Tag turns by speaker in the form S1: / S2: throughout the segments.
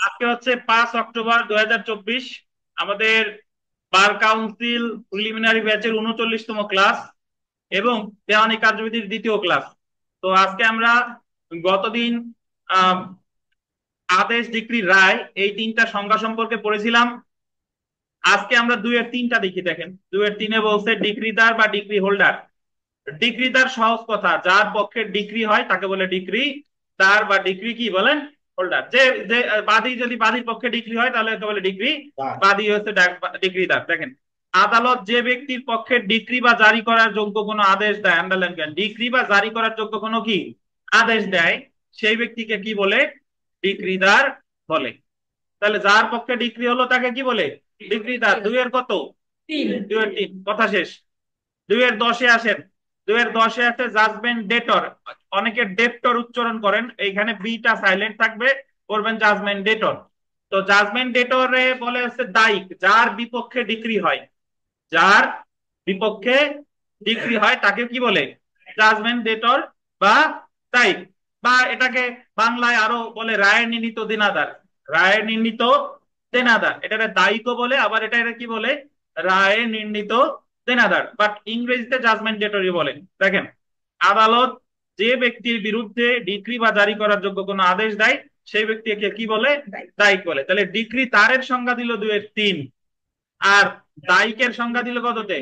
S1: আজকে হচ্ছে 5 অক্টোবর 2024। আমাদের বার কাউন্সিল প্রিলিমিনারি ব্যাচের 39তম ক্লাস এবং দেওয়ানি কার্যবিধির দ্বিতীয় ক্লাস। তো আজকে আমরা গতদিন আহ আদেশ, ডিক্রি, রায় এই তিনটা সংজ্ঞা সম্পর্কে পড়েছিলাম। আজকে আমরা দুইয়ের তিনটা দেখি। দেখেন, দুইয়ের তিনে বলছে ডিক্রিদার বা ডিক্রি হোল্ডার। ডিক্রিদার সহজ কথা, যার পক্ষে ডিক্রি হয় তাকে বলে ডিক্রি দার বা ডিক্রি কি বলেন হোল্ডার। যে যে বাদী, যদি বাদীর পক্ষে ডিক্রি হয় তাহলে একে বলে ডিক্রি বাদী হচ্ছে ডিক্রিদার। দেখেন, আদালত যে ব্যক্তির পক্ষে ডিক্রি বা জারি করার যোগ্য কোনো আদেশ দেয়, আন্ডারলাইন করেন, ডিক্রি বা জারি করার যোগ্য কোনো কি আদেশ দেয়, সেই ব্যক্তিকে কি বলে ডিক্রিদার বলে। তাহলে যার পক্ষে ডিক্রি হলো তাকে কি বলে ডিক্রিদার। দুইয়ের কত? দুইয়ের তিন, কথা শেষ। দুইয়ের দশে আসেন। দুইয়ের দশে আছে জাজমেন্ট ডেটর। অনেকে ডেটর উচ্চারণ করেন, এইখানে বিটা সাইলেন্ট থাকবে, করবেন জাজমেন্ট ডেটর। তো জাজমেন্ট ডেটরে বলে হচ্ছে দায়িক, যার বিপক্ষে ডিক্রি হয়। যার বিপক্ষে ডিক্রি হয় তাকে কি বলে জাজমেন্ট ডেটর বা দায়িক। বা এটাকে বাংলায় আরো বলে রায়ের নির্ণীত দেনাদার। রায়ের নির্ণীত দেনাদার, এটা দায়িকও বলে, আবার এটা কি বলে রায়ে নির্ণীত দেনাদার, বাট ইংরেজিতে জাজমেন্ট ডেটরই বলেন। দেখেন, আদালত যে ব্যক্তির বিরুদ্ধে ডিক্রি বা জারি করার যোগ্য কোনো আদেশ দেয় সেই ব্যক্তিকে কি বলে দায়িক বলে। তাহলে ডিক্রি তারের সংজ্ঞা দিল দুয়ের তিন, আর দায়িকের সংজ্ঞা দিল কততে?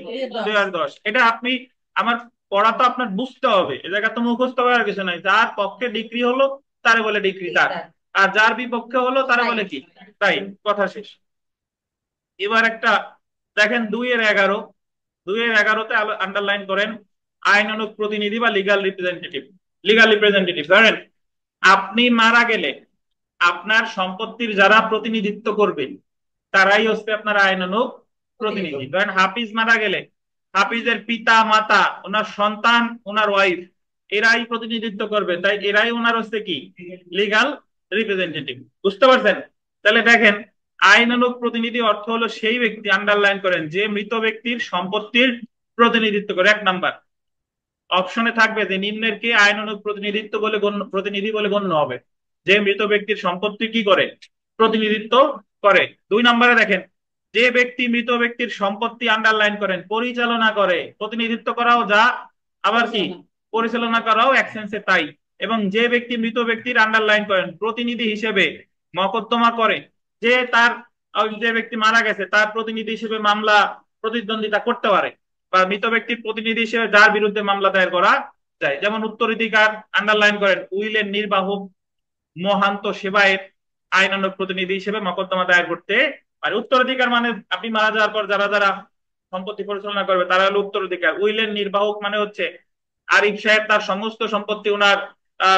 S1: 2010। এটা আপনি আমার পড়া তো আপনার বুঝতে হবে, এ জায়গা তো মুখস্থ করার কিছু নাই। যার পক্ষে ডিক্রি হলো তারে বলে ডিক্রি তার, আর যার বিপক্ষে হলো তারা বলে কি তাই, কথা শেষ। এবার একটা দেখেন, 2-11। 2-11-তে আন্ডারলাইন করেন আইনানুগ প্রতিনিধি বা লিগাল রিপ্রেজেন্টেটিভ। লিগাল রিপ্রেজেন্টেটিভ ধরেন, আপনি মারা গেলে আপনার সম্পত্তির যারা প্রতিনিধিত্ব করবে তারাই হচ্ছে আপনার আইনানুগ প্রতিনিধি। ধরেন হাফিজ মারা গেলে হাফিজের পিতা, মাতা, ওনার সন্তান, ওনার ওয়াইফ, এরাই প্রতিনিধিত্ব করবে, তাই এরাই ওনার হচ্ছে কি লিগাল রিপ্রেজেন্টেটিভ। বুঝতে পারছেন? তাহলে দেখেন, আইনানুগ প্রতিনিধি অর্থ হলো সেই ব্যক্তি, আন্ডারলাইন করেন, যে মৃত ব্যক্তির সম্পত্তির প্রতিনিধিত্ব করে। 1 নাম্বার অপশনে থাকবে যে নিম্নের কে আইনানুগ প্রতিনিধিত্ব বলে প্রতিনিধি বলে গণ্য হবে, যে মৃত ব্যক্তির সম্পত্তি কি করে প্রতিনিধিত্ব করে। 2 নম্বরে দেখেন, যে ব্যক্তি মৃত ব্যক্তির সম্পত্তি, আন্ডারলাইন করেন, পরিচালনা করে। প্রতিনিধিত্ব করাও যা, আবার কি পরিচালনা করাও এক সেন্সে তাই। এবং যে ব্যক্তি মৃত ব্যক্তির, আন্ডারলাইন করেন, প্রতিনিধি হিসেবে মকদ্দমা করে, যে তার যে ব্যক্তি মারা গেছে তার প্রতিনিধি হিসেবে মামলা প্রতিদ্বন্দ্বিতা করতে পারে, বা মৃত ব্যক্তির প্রতিনিধি হিসেবে যার বিরুদ্ধে মামলা দায়ের করা যায়। যেমন উত্তরাধিকার, আন্ডারলাইন করেন, উইলের নির্বাহক মহান্ত সেবায়েত আইনানুগ প্রতিনিধি হিসেবে মকদ্দমা দায়ের করতে পারে। উত্তরাধিকার মানে আপনি মারা যাওয়ার পর যারা যারা সম্পত্তি পরিচালনা করবে তারা হলো উত্তরাধিকার। উইলের নির্বাহক মানে হচ্ছে আরিফ সাহেব তার সমস্ত সম্পত্তি ওনার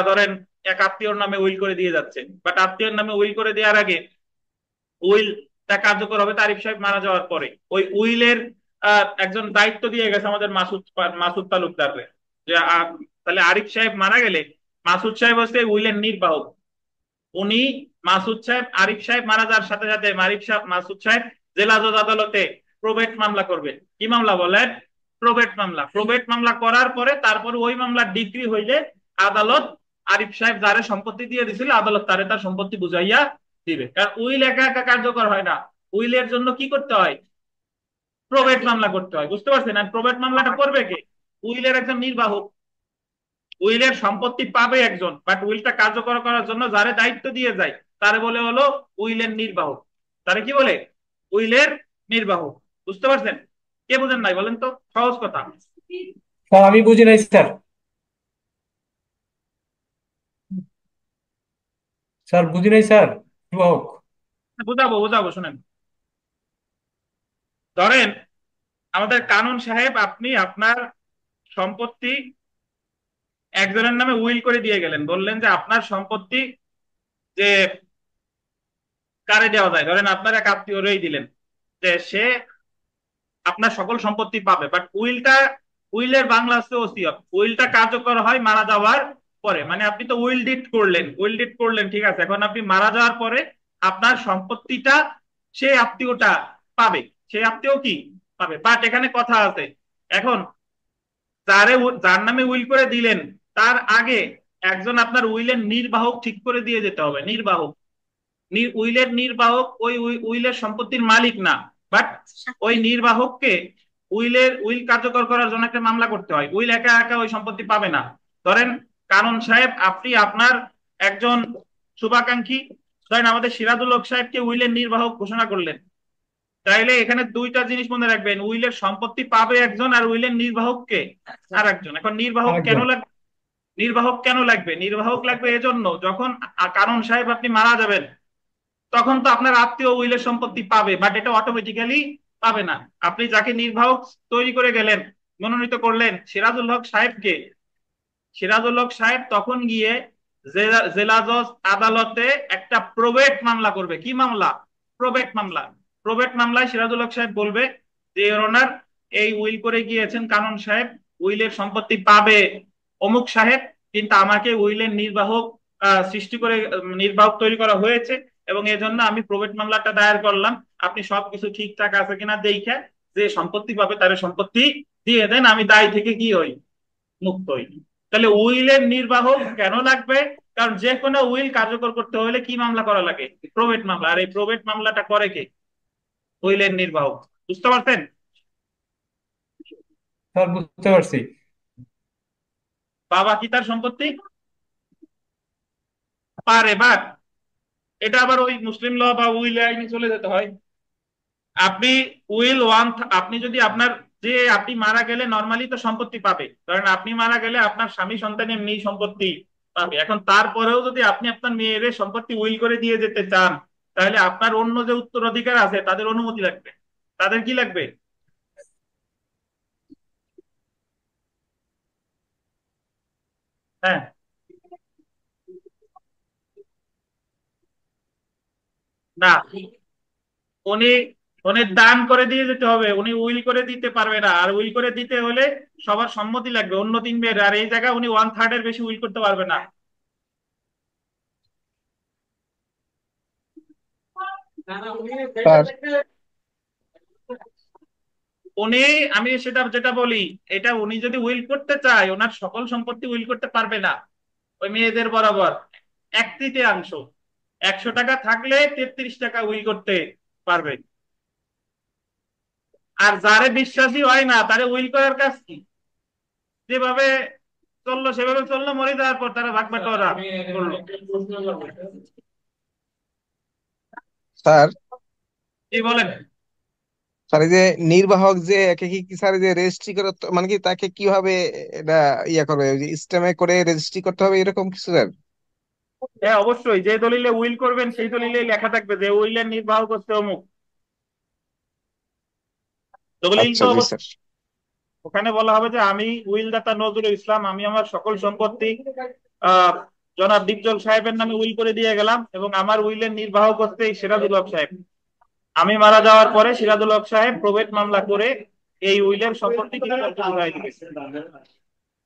S1: ধরেন এক আত্মীয়র নামে উইল করে দিয়ে যাচ্ছে, বাট আত্মীয়র নামে উইল করে দেওয়ার আগে উইলটা কার্যকর হবে তারিফ সাহেব মারা যাওয়ার পরে। ওই উইলের একজন দায়িত্ব দিয়ে গেছে আমাদের মাসুদ মাসুদ তালুকদারের, যে তাহলে আরিফ সাহেব মারা গেলে মাসুদ সাহেব হচ্ছে উইলের নির্বাহক। উনি মাসুদ সাহেব, আরিফ সাহেব মারা যাওয়ার সাথে সাথে আরিফ সাহেব, মাসুদ সাহেব জেলা জজ আদালতে প্রবেট মামলা করবে। কি মামলা বলেন? প্রবেট মামলা। প্রবেট মামলা করার পরে তারপরে ওই মামলার ডিক্রি হইলে আদালত আরিফ সাহেব যারে সম্পত্তি দিয়ে দিছিল আদালত তারে তার সম্পত্তি বুঝাইয়া দিবে। কারণ উইল একা একা কার্যকর হয় না, উইলের জন্য কি করতে হয়? প্রবেট মামলা করতে হয়। বুঝতে পারছেন? আর প্রবেট মামলাটা করবে কে? উইলের একজন নির্বাহক। উইলের সম্পত্তি পাবে একজন, বাট উইলটা কার্যকর করার জন্য যারে দায়িত্ব দিয়ে যায় তারে বলে হলো উইলের নির্বাহক। তারে কি বলে? উইলের নির্বাহক। বুঝতে পারছেন? কে বুঝেন নাই বলেন তো, সহজ কথা।
S2: স্যার আমি বুঝি নাই স্যার। স্যার বুঝি নাই স্যার, কি হোক।
S1: বুঝাবো বুঝাবো, শুনেন। ধরেন আমাদের কানুন সাহেব, আপনি আপনার সম্পত্তি একজনের নামে উইল করে দিয়ে গেলেন, বললেন যে আপনার সম্পত্তি যে কারে দেওয়া যায়, ধরেন আপনার এক আত্মীয়রই দিলেন, যে সে আপনার সকল সম্পত্তি পাবে, বাট উইলের বাংলা হচ্ছে ওসিয়ত। উইলটা কার্যকর হয় মারা যাওয়ার পরে। মানে আপনি তো উইল ডিড করলেন, ঠিক আছে, এখন আপনি মারা যাওয়ার পরে আপনার সম্পত্তিটা সেই আত্মীয়টা পাবে। সেই আত্মীয় কি পাবে, বাট এখানে কথা আছে। এখন যার নামে উইল করে দিলেন তার আগে একজন আপনার উইলের নির্বাহক ঠিক করে দিয়ে যেতে হবে, নির্বাহক। উইলের নির্বাহক ওই উইলের সম্পত্তির মালিক না, বাট ওই নির্বাহককে উইল কার্যকর করার জন্য একটা মামলা করতে হয়। উইল একা একা ওই সম্পত্তি পাবে না। ধরেন কানন সাহেব, আপনি আপনার একজন শুভাকাঙ্ক্ষী, ধরেন আমাদের সিরাজুল হক সাহেবকে উইলের নির্বাহক ঘোষণা করলেন। তাইলে এখানে দুইটা জিনিস মনে রাখবেন, উইলের সম্পত্তি পাবে একজন আর উইলের নির্বাহককে আর একজন। এখন নির্বাহক কেন
S2: আরেকজন।
S1: লাগবে? নির্বাহক কেন লাগবে? নির্বাহক লাগবে এজন্য, যখন কানন সাহেব আপনি মারা যাবেন, তখন তো আপনার আত্মীয় উইলের সম্পত্তি পাবে, বাট এটা অটোমেটিক্যালি পাবে না। আপনি যাকে নির্বাহক তৈরি করে গেলেন, মনোনীত করলেন সিরাজুল হক সাহেবকে, সিরাজুল হক সাহেব তখন গিয়ে জেলা জজ আদালতে একটা প্রবেট মামলা করবে। কি মামলা? প্রবেট মামলা। প্রবেট মামলায় সিরাজুল হক সাহেব বলবে যে ইওর অনার, এই উইল করে গিয়েছেন কানন সাহেব, উইলের সম্পত্তি পাবে অমুক সাহেব, কিন্তু আমাকে উইলের নির্বাহক সৃষ্টি করে নির্বাহক তৈরি করা হয়েছে, এবং এজন্য আমি প্রবেট মামলাটা দায়ের করলাম। আপনি সবকিছু ঠিকঠাক আছে কিনা দেখে যে সম্পত্তি পাবে তার সম্পত্তি দিয়ে দেন, আমি দায় থেকে কি হই, মুক্ত হই। তাহলে উইলের নির্বাহক কেন লাগবে? কারণ যে কোনো উইল কার্যকর করতে হলে কি মামলা করা লাগে? প্রবেট মামলা। আর এই প্রবেট মামলাটা করে কে? উইলের নির্বাহক। বুঝতে পারছেন?
S2: স্যার বুঝতে পারছি।
S1: বাবা কি তার সম্পত্তি পারে, বাট এটা আবার ওই মুসলিম ল বা উইল আইনে চলে যেতে হয়। আপনি উইল ওয়ান, আপনি যদি আপনার, যে আপনি মারা গেলে নর্মালি তো সম্পত্তি পাবে, কারণ আপনি মারা গেলে আপনার স্বামী সন্তান এমনি সম্পত্তি পাবে। এখন তারপরেও যদি আপনি আপনার মেয়ের সম্পত্তি উইল করে দিয়ে যেতে চান, তাহলে আপনার অন্য যে উত্তরাধিকার আছে তাদের অনুমতি লাগবে। তাদের কি লাগবে? হ্যাঁ। না, উনি উনি দান করে দিয়ে যেতে হবে, উনি উইল করে দিতে পারবে না। আর উইল করে দিতে হলে সবার সম্মতি লাগবে, অন্য তিন মেয়ের। আর এই জায়গায় উনি ওয়ান থার্ড এর বেশি উইল করতে পারবে না।
S3: স্যার
S1: উনি, আমি সেটা যেটা বলি, এটা উনি যদি উইল করতে চায়, ওনার সকল সম্পত্তি উইল করতে পারবে না। ওই মেয়েদের বরাবর এক তৃতীয়াংশ, 100 টাকা থাকলে 33 টাকা উইল করতে পারবে। আর যারে বিশ্বাসী হয় না তারে উইল করার কাজ কি? যেভাবে চললো সেভাবে চললো, মরে যাওয়ার পর তারা ভাগ বাটোয়ারা করলো।
S3: স্যার
S1: কি বলেন?
S3: স্যার এই যে নির্বাহক যে একে কি স্যার এই যে রেজিস্ট্রি করে মানে কি তাকে কিভাবে এটা ইয়া করবে, ওই যে স্টেমে করে রেজিস্ট্রি করতে হবে এরকম কিছু স্যার?
S1: হ্যাঁ অবশ্যই, যে দলিলে উইল করবেন সেই দলিলে লেখা থাকবে যে উইলের নির্বাহ করতে অমুক। দলিল
S3: আচ্ছা
S1: তো
S3: জি
S1: অবশ্যই
S3: স্যার।
S1: ওখানে বলা হবে যে আমি উইলদাতা নজরুল ইসলাম, আমি আমার সকল সম্পত্তি আহ জনাব ডিপজল সাহেবের নামে উইল করে দিয়ে গেলাম, এবং আমার উইলের নির্বাহ করতে এই সিরাজুল হক সাহেব। আমি মারা যাওয়ার পরে সিরাজুল হক সাহেব প্রবেট মামলা করে এই উইলের সম্পত্তি কিন্তু বুঝাই দিবে।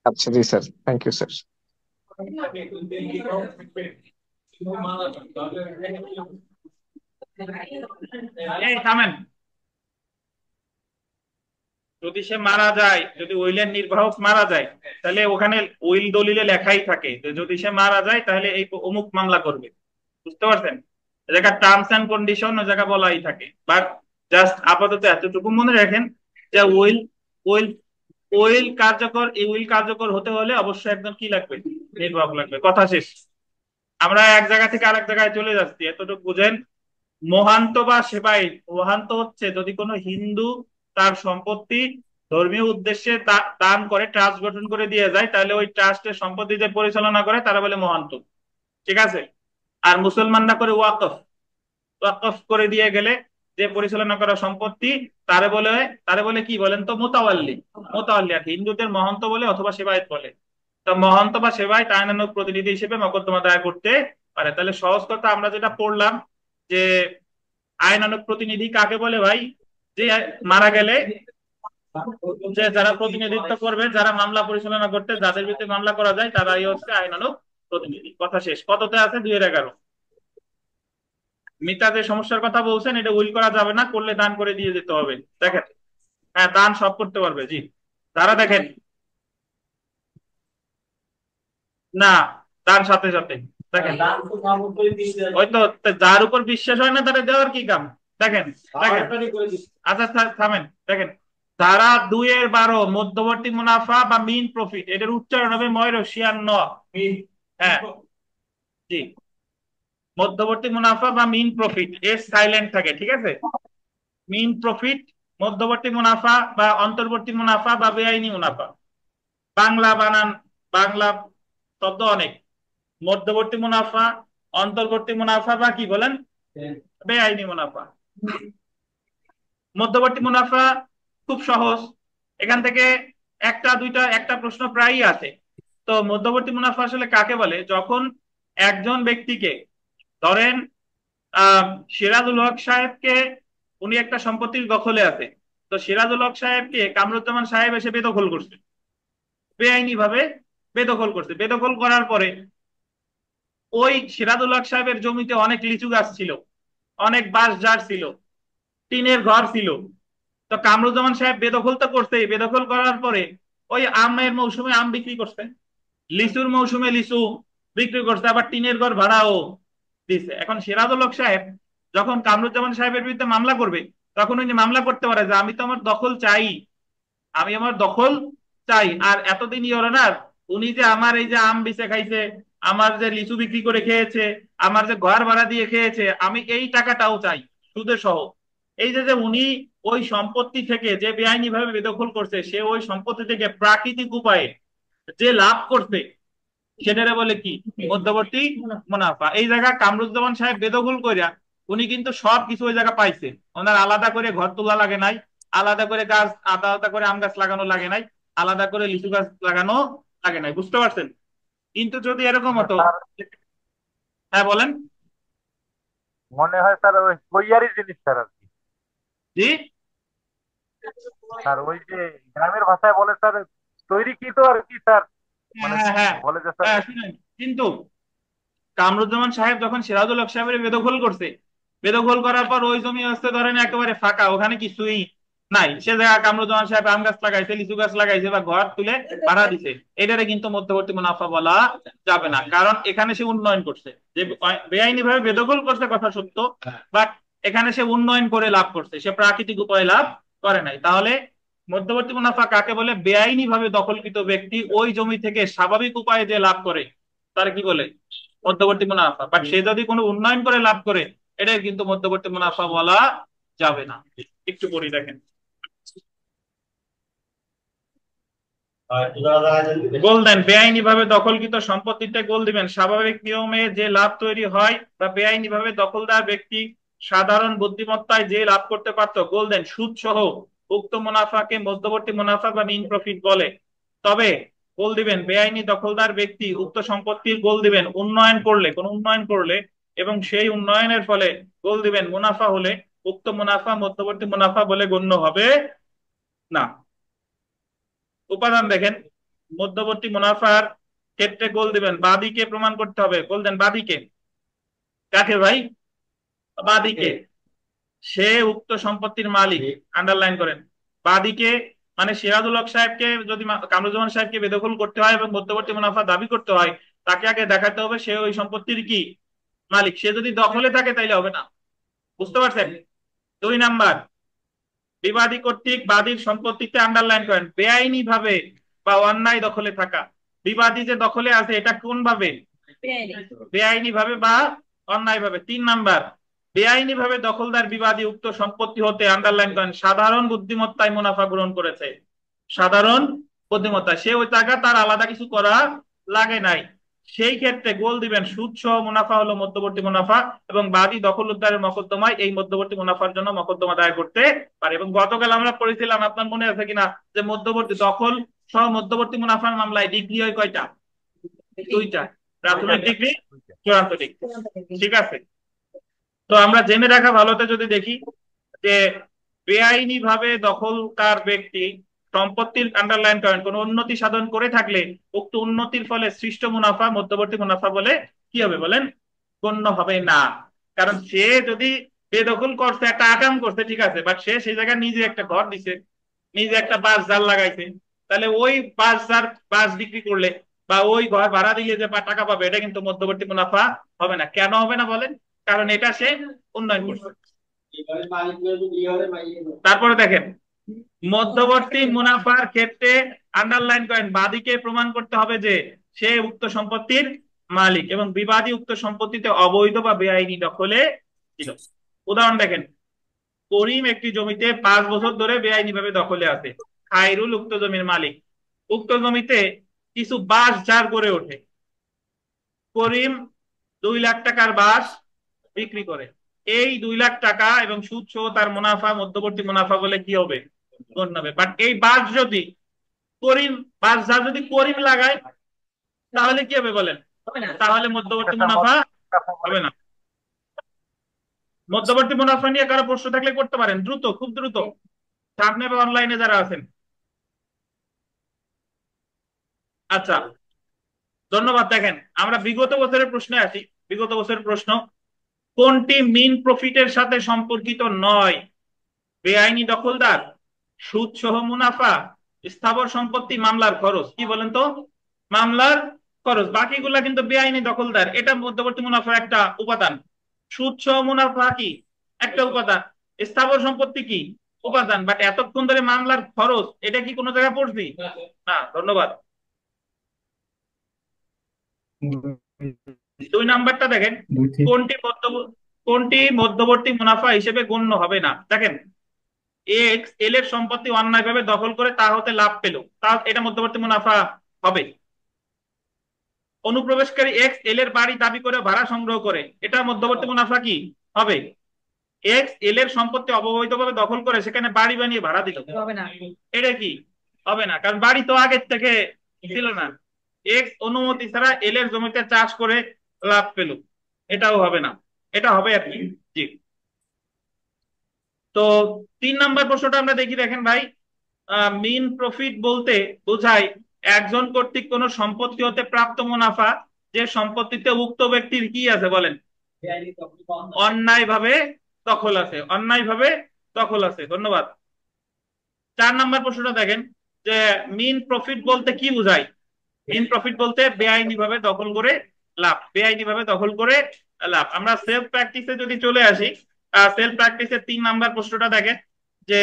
S3: আচ্ছা জি স্যার, থ্যাংক ইউ স্যার।
S1: এই থামেন। যদি সে মারা যায়, যদি উইলের নির্বাহক মারা যায়, তাহলে ওখানে উইল দলিলে লেখাই থাকে যে যদি সে মারা যায় তাহলে এই অমুক মামলা করবে। বুঝতে পারছেন? এ জায়গা টার্মস এন্ড কন্ডিশন ওই জায়গা বলাই থাকে। বাট জাস্ট আপাতত এতটুকু মনে রাখেন যে উইল উইল কার্যকর, এই উইল কার্যকর হতে হলে অবশ্যই একজন কি লাগবে, নির্বাহক লাগবে। কথা শেষ। আমরা এক জায়গা থেকে আরেক জায়গায় চলে যাচ্ছি, এতটুকু বুঝেন। মহান্ত বা সেবায়িত, মহান্ত হচ্ছে যদি কোনো হিন্দু তার সম্পত্তি ধর্মীয় উদ্দেশ্যে দান করে, ট্রাস্ট গঠন করে দিয়ে যায়, তাহলে ওই ট্রাস্টের সম্পত্তি যে পরিচালনা করে তারা বলে মহান্ত। ঠিক আছে? আর মুসলমানরা করে ওয়াকফ। ওয়াকফ করে দিয়ে গেলে যে পরিচালনা করা সম্পত্তি, তারে বলে কি বলেন তো, মোতাওয়াল্লি। মোতাওয়াল্লি আর হিন্দুদের মহন্ত বলে অথবা সেবায়েত বলে। তো মহন্ত বা সেবায়েত আইনানুগ প্রতিনিধি হিসেবে মকদ্দমা দায়ের করতে পারে। তাহলে সহজ কথা আমরা যেটা পড়লাম যে আইনানুগ প্রতিনিধি কাকে বলে ভাই? যে মারা গেলে যে যারা প্রতিনিধিত্ব করবে, যারা মামলা পরিচালনা করতে, যাদের বিরুদ্ধে মামলা করা যায়, তারাই হচ্ছে আইনানুগ প্রতিনিধি। কথা শেষ। কততে আছে? 2-11। মিতা যে সমস্যার কথা বলছেন, এটা উইল করা যাবে না, করলে দান করে দিয়ে যেতে হবে। দেখেন, হ্যাঁ দান সব করতে পারবে, জি। তারা দেখেন, না, তার সাথে সাথে দেখেন, ওই তো যার উপর বিশ্বাস হয় না তারা দেওয়ার কি কাম। দেখেন দেখেন, আচ্ছা থামেন, দেখেন, ধারা 2-12 মধ্যবর্তী মুনাফা বা মিন প্রফিট, এটার উচ্চারণ হবে ময়রসিয়ান ন। হ্যাঁ, জি, মধ্যবর্তী মুনাফা বা মিন প্রফিট এর সাইলেন্ট থাকে, ঠিক আছে। মিন প্রফিট, মধ্যবর্তী মুনাফা বা অন্তর্বর্তী মুনাফা বা বেআইনি মুনাফা। বাংলা বানান, বাংলা শব্দ অনেক। মধ্যবর্তী মুনাফা, অন্তর্বর্তী মুনাফা বা কি বলেন, বেআইনি মুনাফা। মধ্যবর্তী মুনাফা খুব সহজ, এখান থেকে একটা দুইটা একটা প্রশ্ন প্রায়ই আছে। তো মধ্যবর্তী মুনাফা আসলে কাকে বলে? যখন একজন ব্যক্তিকে, ধরেন আহ সিরাজুল হক সাহেবকে, উনি একটা সম্পত্তির দখলে আছে, তো সিরাজুল হক সাহেবকে কামরুজ্জামান সাহেব এসে বেদখল করছে, বেআইনি ভাবে বেদখল করছে। বেদখল করার পরে ওই সিরাজুল হক সাহেবের জমিতে অনেক লিচু গাছ ছিল, অনেক বাঁশ ঝাড় ছিল, টিনের ঘর ছিল। তো কামরুজ্জামান সাহেব বেদখল তো করছে, বেদখল করার পরে ওই আমের মৌসুমে আম বিক্রি করছে, লিচুর মৌসুমে লিচু বিক্রি করছে, আবার টিনের ঘর ভাড়াও দিছে। এখন সিরাজুল হক সাহেব যখন কামরুজ্জামান সাহেবের বিরুদ্ধে মামলা করবে, তখন উনি মামলা করতে পারে যে আমি তো আমার দখল চাই, আমি আমার দখল চাই। আর এতদিন ইয়রনার, উনি যে আমার এই যে আম বেচে খাইছে, আমার যে লিচু বিক্রি করে খেয়েছে, আমার যে ঘর ভাড়া দিয়ে খেয়েছে, আমি এই টাকাটাও চাই সুদে সহ। এই যে যে উনি ওই সম্পত্তি থেকে যে বেআইনি ভাবে বেদখল করছে, সে ওই সম্পত্তি থেকে প্রাকৃতিক উপায়ে যে লাভ করছে, সেটারে বলে কি? মধ্যবর্তী মুনাফা। এই জায়গা কামরুজ্জামান সাহেব বেদখল কইরা উনি কিন্তু সব কিছু ওই জায়গা পাইছে, ওনার আলাদা করে ঘর তোলা লাগে নাই, আলাদা করে গাছ, আলাদা আলাদা করে আম গাছ লাগানো লাগে নাই, আলাদা করে লিচু গাছ লাগানো লাগে নাই, বুঝতে পারছেন? কিন্তু যদি এরকম
S4: মানে
S1: হতো,
S4: স্যার
S1: হ্যাঁ বলেন।
S4: মনে হয় স্যার ওই বইয়ারি জিনিস স্যার আর কি।
S1: জি,
S4: স্যার ওই যে গ্রামের ভাষায় বলে স্যার তৈরি কি তো আর কি স্যার,
S1: হ্যাঁ
S4: মানে
S1: হ্যাঁ হ্যাঁ
S4: বলে যে স্যার।
S1: হ্যাঁ, শুনেন, কিন্তু কামরুজ্জামান সাহেব যখন সিরাজুল হক সাহেবের বেদখল করছে, বেদখল করার পর ওই জমি হচ্ছে ধরেন একেবারে ফাঁকা, ওখানে কিছুই নাই, সে জায়গা কামরুজ্জামান সাহেব আম গাছ লাগাইছে, লিচু গাছ লাগাইছে বা ঘর তুলে ভাড়া দিছে, এটারে কিন্তু মধ্যবর্তী মুনাফা বলা যাবে না। কারণ এখানে সে উন্নয়ন করছে, যে বেআইনি ভাবে বেদখল করছে কথা সত্য, বাট এখানে সে উন্নয়ন করে লাভ করছে, সে প্রাকৃতিক উপায়ে লাভ করে নাই। তাহলে মধ্যবর্তী মুনাফা কাকে বলে? বেআইনি ভাবে দখলকৃত ব্যক্তি ওই জমি থেকে স্বাভাবিক উপায়ে যে লাভ করে, তার কি বলে? মধ্যবর্তী মুনাফা। বাট সে যদি কোনো উন্নয়ন করে লাভ করে, এটা কিন্তু মধ্যবর্তী মুনাফা বলা যাবে না। একটু পড়ি দেখেন, গোল দেন, বেআইনি ভাবে দখলকৃত সম্পত্তিতে গোল দিবেন। স্বাভাবিক নিয়মে যে লাভ তৈরি হয় বা বেআইনি ভাবে দখলদার ব্যক্তি সাধারণ বুদ্ধিমত্তায় যে লাভ করতে পারতো, গোল দেন। সুদ সহ উক্ত মুনাফাকে মধ্যবর্তী মুনাফা বা মিন প্রফিট বলে। তবে গোল দিবেন, বেআইনি দখলদার ব্যক্তি উক্ত সম্পত্তির গোল দিবেন উন্নয়ন করলে, কোন উন্নয়ন করলে এবং সেই উন্নয়নের ফলে গোল দিবেন মুনাফা হলে, উক্ত মুনাফা মধ্যবর্তী মুনাফা বলে গণ্য হবে না। উপাদান দেখেন, মধ্যবর্তী মুনাফার ক্ষেত্রে গোল দিবেন বাদীকে প্রমাণ করতে হবে, গোল দেন বাদীকে। কাকে ভাই? বাদীকে। সে উক্ত সম্পত্তির মালিক, আন্ডারলাইন করেন। বাদীকে মানে সিরাজুল হক সাহেবকে যদি কামরুজ্জামান সাহেবকে বেদখল করতে হয় এবং মধ্যবর্তী মুনাফা দাবি করতে হয়, তাকে আগে দেখাতে হবে সে ওই সম্পত্তির কি মালিক। সে যদি দখলে থাকে তাইলে হবে না, বুঝতে পারছেন? 2 নাম্বার, বিবাদী কর্তৃক বাদীর সম্পত্তিতে, আন্ডারলাইন করেন, বেআইনি ভাবে বা অন্যায় দখলে থাকা। বিবাদী যে দখলে আছে এটা কোন ভাবে? বেআইনি ভাবে বা অন্যায় ভাবে। 3 নাম্বার, বেআইনি ভাবে দখলদার বিবাদী উক্ত সম্পত্তি হতে, আন্ডারলাইন করেন, সাধারণ বুদ্ধিমত্তায় মুনাফা গ্রহণ করেছে। সাধারণ বুদ্ধিমত্তা, সে ওই টাকা তার আলাদা কিছু করা লাগে নাই। সেই ক্ষেত্রে গোল দিবেন সুদ সহ মুনাফা হলো মধ্যবর্তী মুনাফা, এবং বাদী দখল উদ্ধারের মকদ্দমায় এই মধ্যবর্তী মুনাফার জন্য মকদ্দমা দায়ের করতে পারে। এবং গতকাল আমরা পড়েছিলাম, আপনার মনে আছে কিনা, যে মধ্যবর্তী দখল সহ মধ্যবর্তী মুনাফার মামলায় ডিগ্রি হয় কয়টা? 2টা, প্রাথমিক ডিগ্রি, চূড়ান্ত ডিগ্রি। ঠিক আছে, তো আমরা জেনে রাখা ভালোতে যদি দেখি যে বেআইনি ভাবে দখলদার ব্যক্তি সম্পত্তির, আন্ডারলাইন করেন, কোন উন্নতি সাধন করে থাকলে উক্ত উন্নতির ফলে সৃষ্ট মুনাফা মধ্যবর্তী মুনাফা বলে কি হবে বলেন? গণ্য হবে না। কারণ সে যদি বেদখল করছে, একটা আকাম করছে, ঠিক আছে, বাট সে সেই জায়গায় নিজে একটা ঘর দিছে, নিজে একটা বাঁশ জাল লাগাইছে, তাহলে ওই বাঁশ জাল, বাঁশ বিক্রি করলে বা ওই ঘর ভাড়া দিলে যে টাকা পাবে, এটা কিন্তু মধ্যবর্তী মুনাফা হবে না। কেন হবে না বলেন? কারণ এটা সে উন্নয়ন করছে। তারপরে দেখেন, মধ্যবর্তী মুনাফার ক্ষেত্রে আন্ডারলাইন করেন, বাদীকে প্রমাণ করতে হবে যে সে উক্ত সম্পত্তির মালিক এবং বিবাদী উক্ত সম্পত্তিতে অবৈধ বা বেআইনি দখলে ছিল। উদাহরণ দেখেন, করিম একটি জমিতে 5 বছর ধরে বেআইনি ভাবে দখলে আছে। খায়রুল উক্ত জমির মালিক। উক্ত জমিতে কিছু বাঁশ ঝাড় করে ওঠে। করিম 2 লাখ টাকার বাঁশ বিক্রি করে। এই 2 লাখ টাকা এবং সুদ সহ তার মুনাফা মধ্যবর্তী মুনাফা বলে কি হবে? গণ্য হবে। বাট এই বাঁশ যদি করিম, বাঁশ ঝাড় যদি করিম লাগায়, তাহলে কি হবে বলেন? তাহলে
S4: এটা
S1: মধ্যবর্তী
S4: স্যার
S1: মুনাফা
S4: মুনাফা বলে।
S1: হবে না। মধ্যবর্তী মুনাফা নিয়ে কারো প্রশ্ন থাকলে করতে পারেন, দ্রুত, খুব দ্রুত, সামনে বা অনলাইনে যারা আছেন। আচ্ছা, ধন্যবাদ। দেখেন, আমরা বিগত বছরের প্রশ্নে আসি। বিগত বছরের প্রশ্ন, কোনটি মিন প্রফিটের সাথে সম্পর্কিত নয়? বেআইনি দখলদার, সুদ সহ মুনাফা, স্থাবর সম্পত্তি, মামলার খরচ। কি বলেন তো? মামলার খরচ। বাকিগুলা কিন্তু বেআইনি দখলদার, এটা মধ্যবর্তী মুনাফার একটা উপাদান। সুদ সহ মুনাফা কি? একটা উপাদান। স্থাবর সম্পত্তি কি? উপাদান। বাট এতক্ষণ ধরে মামলার খরচ, এটা কি কোনো জায়গায় পড়ছি? না। ধন্যবাদ। 2 নাম্বারটা দেখেন,
S2: দুই তিন।
S1: কোনটি কোনটি মধ্যবর্তী মুনাফা হিসেবে গণ্য হবে না? দেখেন, এক্স এল এর সম্পত্তি অন্যায়ভাবে দখল করে তা হতে লাভ পেল, তা এটা মধ্যবর্তী মুনাফা হবে। অনুপ্রবেশকারী এক্স এল এর বাড়ি দাবি করে ভাড়া সংগ্রহ করে, এটা মধ্যবর্তী মুনাফা কি হবে? এক্স এল এর সম্পত্তি অবৈধভাবে দখল করে সেখানে বাড়ি বানিয়ে ভাড়া দিল, হবে না। এটা কি হবে না? কারণ বাড়ি তো আগের থেকে ছিল না। এক্স অনুমতি ছাড়া এল এর জমিতে চাষ করে লাভ পেল, এটাও হবে না। এটা হবে আর কি। জি। তো 3 নাম্বার প্রশ্নটা আমরা দেখি। দেখেন ভাই, মিন প্রফিট বলতে বোঝায় একজন কর্তৃক কোন সম্পত্তি হতে প্রাপ্ত মুনাফা, যে সম্পত্তিতে উক্ত ব্যক্তির কি আছে বলেন? অন্যায়ভাবে দখল আছে। অন্যায়ভাবে দখল আছে। ধন্যবাদ। 4 নাম্বার প্রশ্নটা দেখেন, যে মিন প্রফিট বলতে কি বোঝায়? মিন প্রফিট বলতে বেআইনি ভাবে দখল করে লাভ। বেআইনি ভাবে দখল করে লাভ। আমরা সেলফ প্র্যাকটিসে যদি চলে আসি, সেলফ প্র্যাকটিসের 3 নাম্বার প্রশ্নটা দেখেন, যে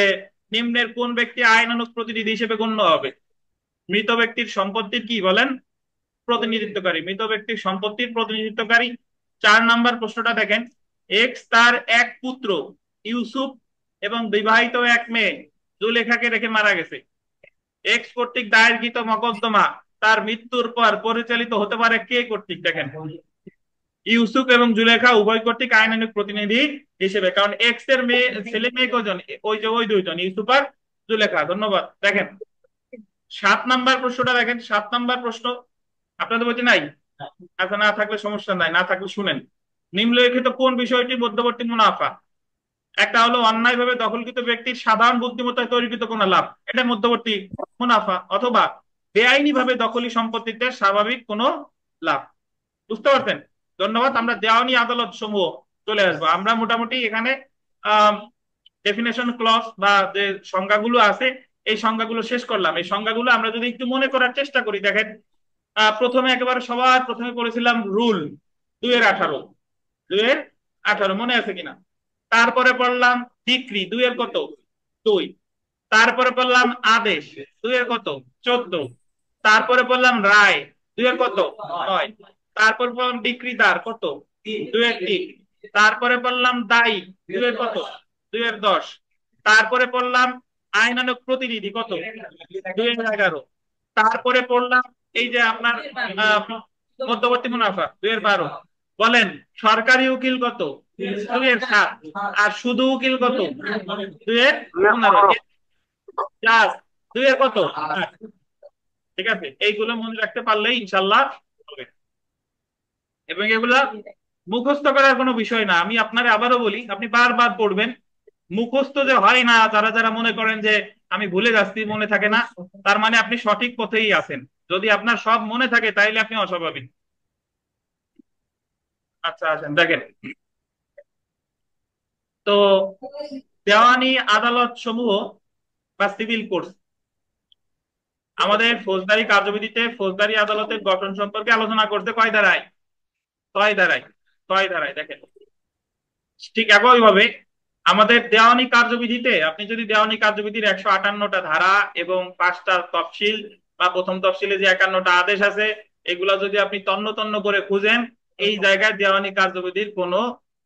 S1: নিম্নের কোন ব্যক্তি আইনানুগ প্রতিনিধি হিসেবে গণ্য হবে? মৃত ব্যক্তির সম্পত্তির কি বলেন? প্রতিনিধিত্বকারী। মৃত ব্যক্তির সম্পত্তির প্রতিনিধিত্বকারী। 4 নাম্বার প্রশ্নটা দেখেন, এক্স তার এক পুত্র ইউসুফ এবং বিবাহিত এক মেয়ে জুলেখাকে রেখে মারা গেছে। এক্স কর্তৃক দায়েরকৃত মকদ্দমা তার মৃত্যুর পর পরিচালিত হতে পারে কে কর্তৃক? দেখেন, ইউসুফ এবং জুলেখা উভয় কর্তৃক আইনানুগ প্রতিনিধি হিসেবে। কারণ এক্স এর মেয়ে, ছেলে মেয়ে কজন? ওই যে ওই দুইজন, ইউসুফ আর জুলেখা। ধন্যবাদ। দেখেন, 7 নাম্বার প্রশ্নটা দেখেন। 7 নাম্বার প্রশ্ন আপনাদের বলতে নাই? আচ্ছা, না থাকলে সমস্যা নাই, না থাকলে শুনেন। নিম্নলিখিত কোন বিষয়টি মধ্যবর্তী মুনাফা? একটা হলো অন্যায়ভাবে দখলকৃত ব্যক্তির সাধারণ বুদ্ধিমত্তায় তৈরিকৃত কোনো লাভ, এটা মধ্যবর্তী মুনাফা। অথবা বেআইনি ভাবে দখলি সম্পত্তিতে স্বাভাবিক কোনো লাভ। বুঝতে পারছেন? ধন্যবাদ। আমরা দেওয়ানি আদালত সমূহ চলে আসবো। আমরা মোটামুটি এখানে ডেফিনেশন ক্লজ বা যে সংজ্ঞাগুলো আছে, এই সংজ্ঞাগুলো শেষ করলাম। এই সংজ্ঞাগুলো আমরা যদি একটু মনে করার চেষ্টা করি, দেখেন, প্রথমে একেবারে সবার প্রথমে পড়েছিলাম রুল 2-18। 2-18 মনে আছে কিনা? তারপরে পড়লাম ডিক্রি 2 কত? 2। তারপরে পড়লাম আদেশ 2 কত? 14। তারপরে পড়লাম রায় 2 কত? 9। তারপর পড়লাম ডিক্রিদার কত? 2-3। তারপরে পড়লাম দায়ী 2 কত? 2-10। তারপরে পড়লাম আইনানুগ প্রতিনিধি কত? 2-11। তারপরে পড়লাম এই যে আপনার আহ মধ্যবর্তী মুনাফা 2-12। বলেন, সরকারি উকিল কত? 2-7। আর শুধু উকিল কত? 2-15।
S4: 2-15।
S1: জাজ 2 কত? 8। ঠিক আছে, এইগুলো মনে রাখতে পারলেই ইনশাল্লাহ হবে। এবং এগুলা মুখস্থ করার কোনো বিষয় না। আমি আপনারে আবারও বলি, আপনি বারবার পড়বেন। মুখস্থ যে হয় না, যারা যারা মনে করেন যে আমি ভুলে যাচ্ছি, মনে থাকে না, তার মানে আপনি সঠিক পথেই আছেন। যদি আপনার সব মনে থাকে তাইলে আপনি অস্বাভাবিক। আচ্ছা, আসেন দেখেন। তো দেওয়ানি আদালত সমূহ বা সিভিল কোর্ট, আমাদের ফৌজদারি কার্যবিধিতে ফৌজদারি আদালতের গঠন সম্পর্কে আলোচনা করতে কয় ধারায়? ছয় ধারায়। ছয় ধারায় দেখেন। ঠিক একইভাবে আমাদের দেওয়ানি কার্যবিধিতে আপনি যদি দেওয়ানি কার্যবিধির 158টা ধারা এবং 5টা তফসিল বা প্রথম তফসিলে যে 51টা আদেশ আছে, এগুলা যদি আপনি তন্ন তন্ন করে খুঁজেন, এই জায়গায় দেওয়ানি কার্যবিধির কোনো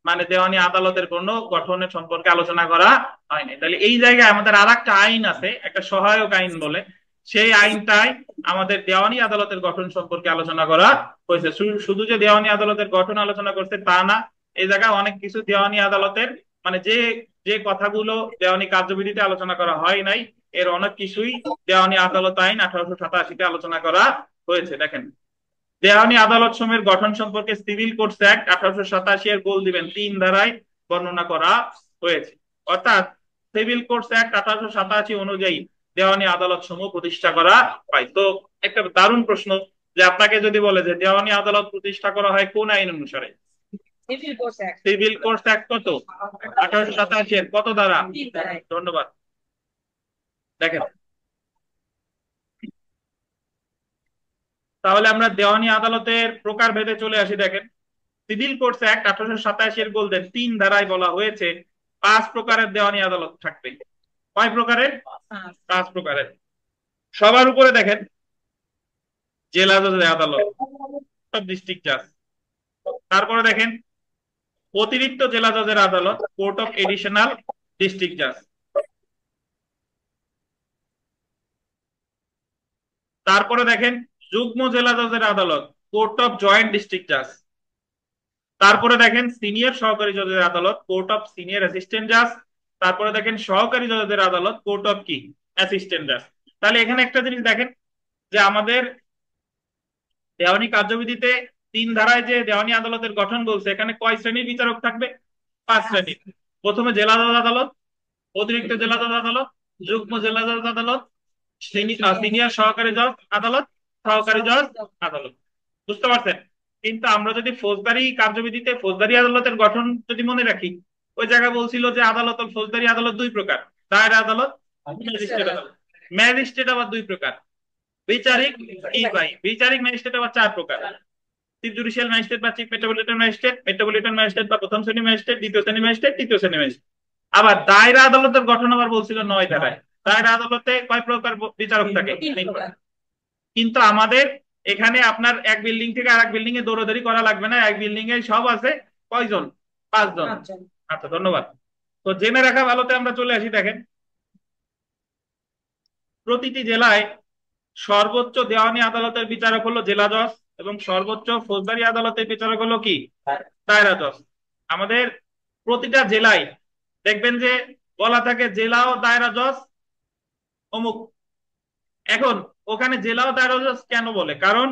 S1: মানে দেওয়ানি আদালতের কোনো গঠনের সম্পর্কে আলোচনা করা হয়নি। তাহলে এই জায়গায় আমাদের আর একটা আইন আছে, একটা সহায়ক আইন বলে, সেই আইনটাই আমাদের দেওয়ানি আদালতের গঠন সম্পর্কে আলোচনা করা হয়েছে। শুধু যে দেওয়ানি আদালতের গঠন আলোচনা করছে তা না, এই জায়গায় অনেক কিছু দেওয়ানি আদালতের মানে যে যে কথাগুলো দেওয়ানি কার্যবিধিতে আলোচনা করা হয় নাই, এর অনেক কিছুই দেওয়ানি আদালত আইন 1887-তে আলোচনা করা হয়েছে। দেখেন, দেওয়ানি আদালত সমূহের গঠন সম্পর্কে সিভিল কোডস অ্যাক্ট 1887 এর গোল দিবেন 3 ধারায় বর্ণনা করা হয়েছে। অর্থাৎ সিভিল কোডস অ্যাক্ট 1887 অনুযায়ী দেওয়ানি আদালত সমূহ প্রতিষ্ঠা করা হয়। তো একটা দারুণ প্রশ্ন, যে আপনাকে যদি বলে যে দেওয়ানি আদালত প্রতিষ্ঠা করা হয় কোন আইন অনুসারে, সিভিল কোডস অ্যাক্ট কত, 1887 এর কত ধারা? ধন্যবাদ। দেখেন, তাহলে আমরা দেওয়ানি আদালতের প্রকার ভেদে চলে আসি। দেখেন, সিভিল কোডস অ্যাক্ট 1887 এর গোলদের 3 ধারায় বলা হয়েছে 5 প্রকারের দেওয়ানি আদালত থাকবে। কয় প্রকারের? 5 প্রকারের। সবার উপরে দেখেন জেলা জজের আদালত, সব ডিস্ট্রিক্ট জাজ। তারপরে দেখেন অতিরিক্ত জেলা জজের আদালত, কোর্ট অফ এডিশনাল ডিস্ট্রিক্ট জাজ। তারপরে দেখেন যুগ্ম জেলা জজের আদালত, কোর্ট অফ জয়েন্ট ডিস্ট্রিক্ট জাজ। তারপরে দেখেন সিনিয়র সহকারী জজের আদালত, কোর্ট অফ সিনিয়র অ্যাসিস্ট্যান্ট জাজ। তারপরে দেখেন সহকারী জজের আদালত, কোর্ট অফ কি, অ্যাসিস্ট্যান্ট জাজ। তাহলে এখানে একটা জিনিস দেখেন যে আমাদের দেওয়ানি কার্যবিধিতে 3 ধারায় যে দেওয়ানি আদালতের গঠন বলছে, এখানে কয় শ্রেণীর বিচারক থাকবে? 5 শ্রেণীর। প্রথমে জেলা জজ আদালত, অতিরিক্ত জেলা জজ আদালত, যুগ্ম জেলা জজ আদালত, সিনিয়র সহকারী জজ আদালত, সহকারী জজ আদালত। বুঝতে পারছেন? কিন্তু আমরা যদি ফৌজদারি কার্যবিধিতে ফৌজদারি আদালতের গঠন যদি মনে রাখি, ওই জায়গায় বলছিল যে আদালত, ফৌজদারি আদালত 2 প্রকার, দায়ের আদালত, ম্যাজিস্ট্রেট আদালত। ম্যাজিস্ট্রেট আবার 2 প্রকার, বিচারিক, বিচারিক ম্যাজিস্ট্রেট আবার 4 প্রকার, চিফ জুডিশিয়াল ম্যাজিস্ট্রেট বা chief metropolitan magistrate, metropolitan magistrate বা প্রথম শ্রেণী ম্যাজিস্ট্রেট, দ্বিতীয় শ্রেণী ম্যাজিস্ট্রেট, তৃতীয় শ্রেণী ম্যাজিস্ট্রেট। আবার দায়রা আদালতের গঠন আবার বলছিল 9 ধারায়। দায়রা আদালতে কয় প্রকার বিচারক থাকে? 3 প্রকার। কিন্তু আমাদের এখানে আপনার এক বিল্ডিং থেকে আরেক বিল্ডিং এ দৌড়াদৌড়ি করা লাগবে না, এক বিল্ডিং এ সব আছে কয়জন? 5 জন। আচ্ছা, ধন্যবাদ। তো জেনে রাখা ভালোতে আমরা চলে আসি। দেখেন, প্রতিটি জেলায় সর্বোচ্চ দেওয়ানি আদালতের বিচারক হলো জেলা জজ এবং সর্বোচ্চ ফৌজদারি আদালতের বিচারক হলো কি, দায়রা জজ। আমাদের প্রতিটা জেলায় দেখবেন যে বলা থাকে জেলা ও দায়রা জজ অমুক। এখন ওখানে জেলা ও দায়রা জজ কেন বলে? কারণ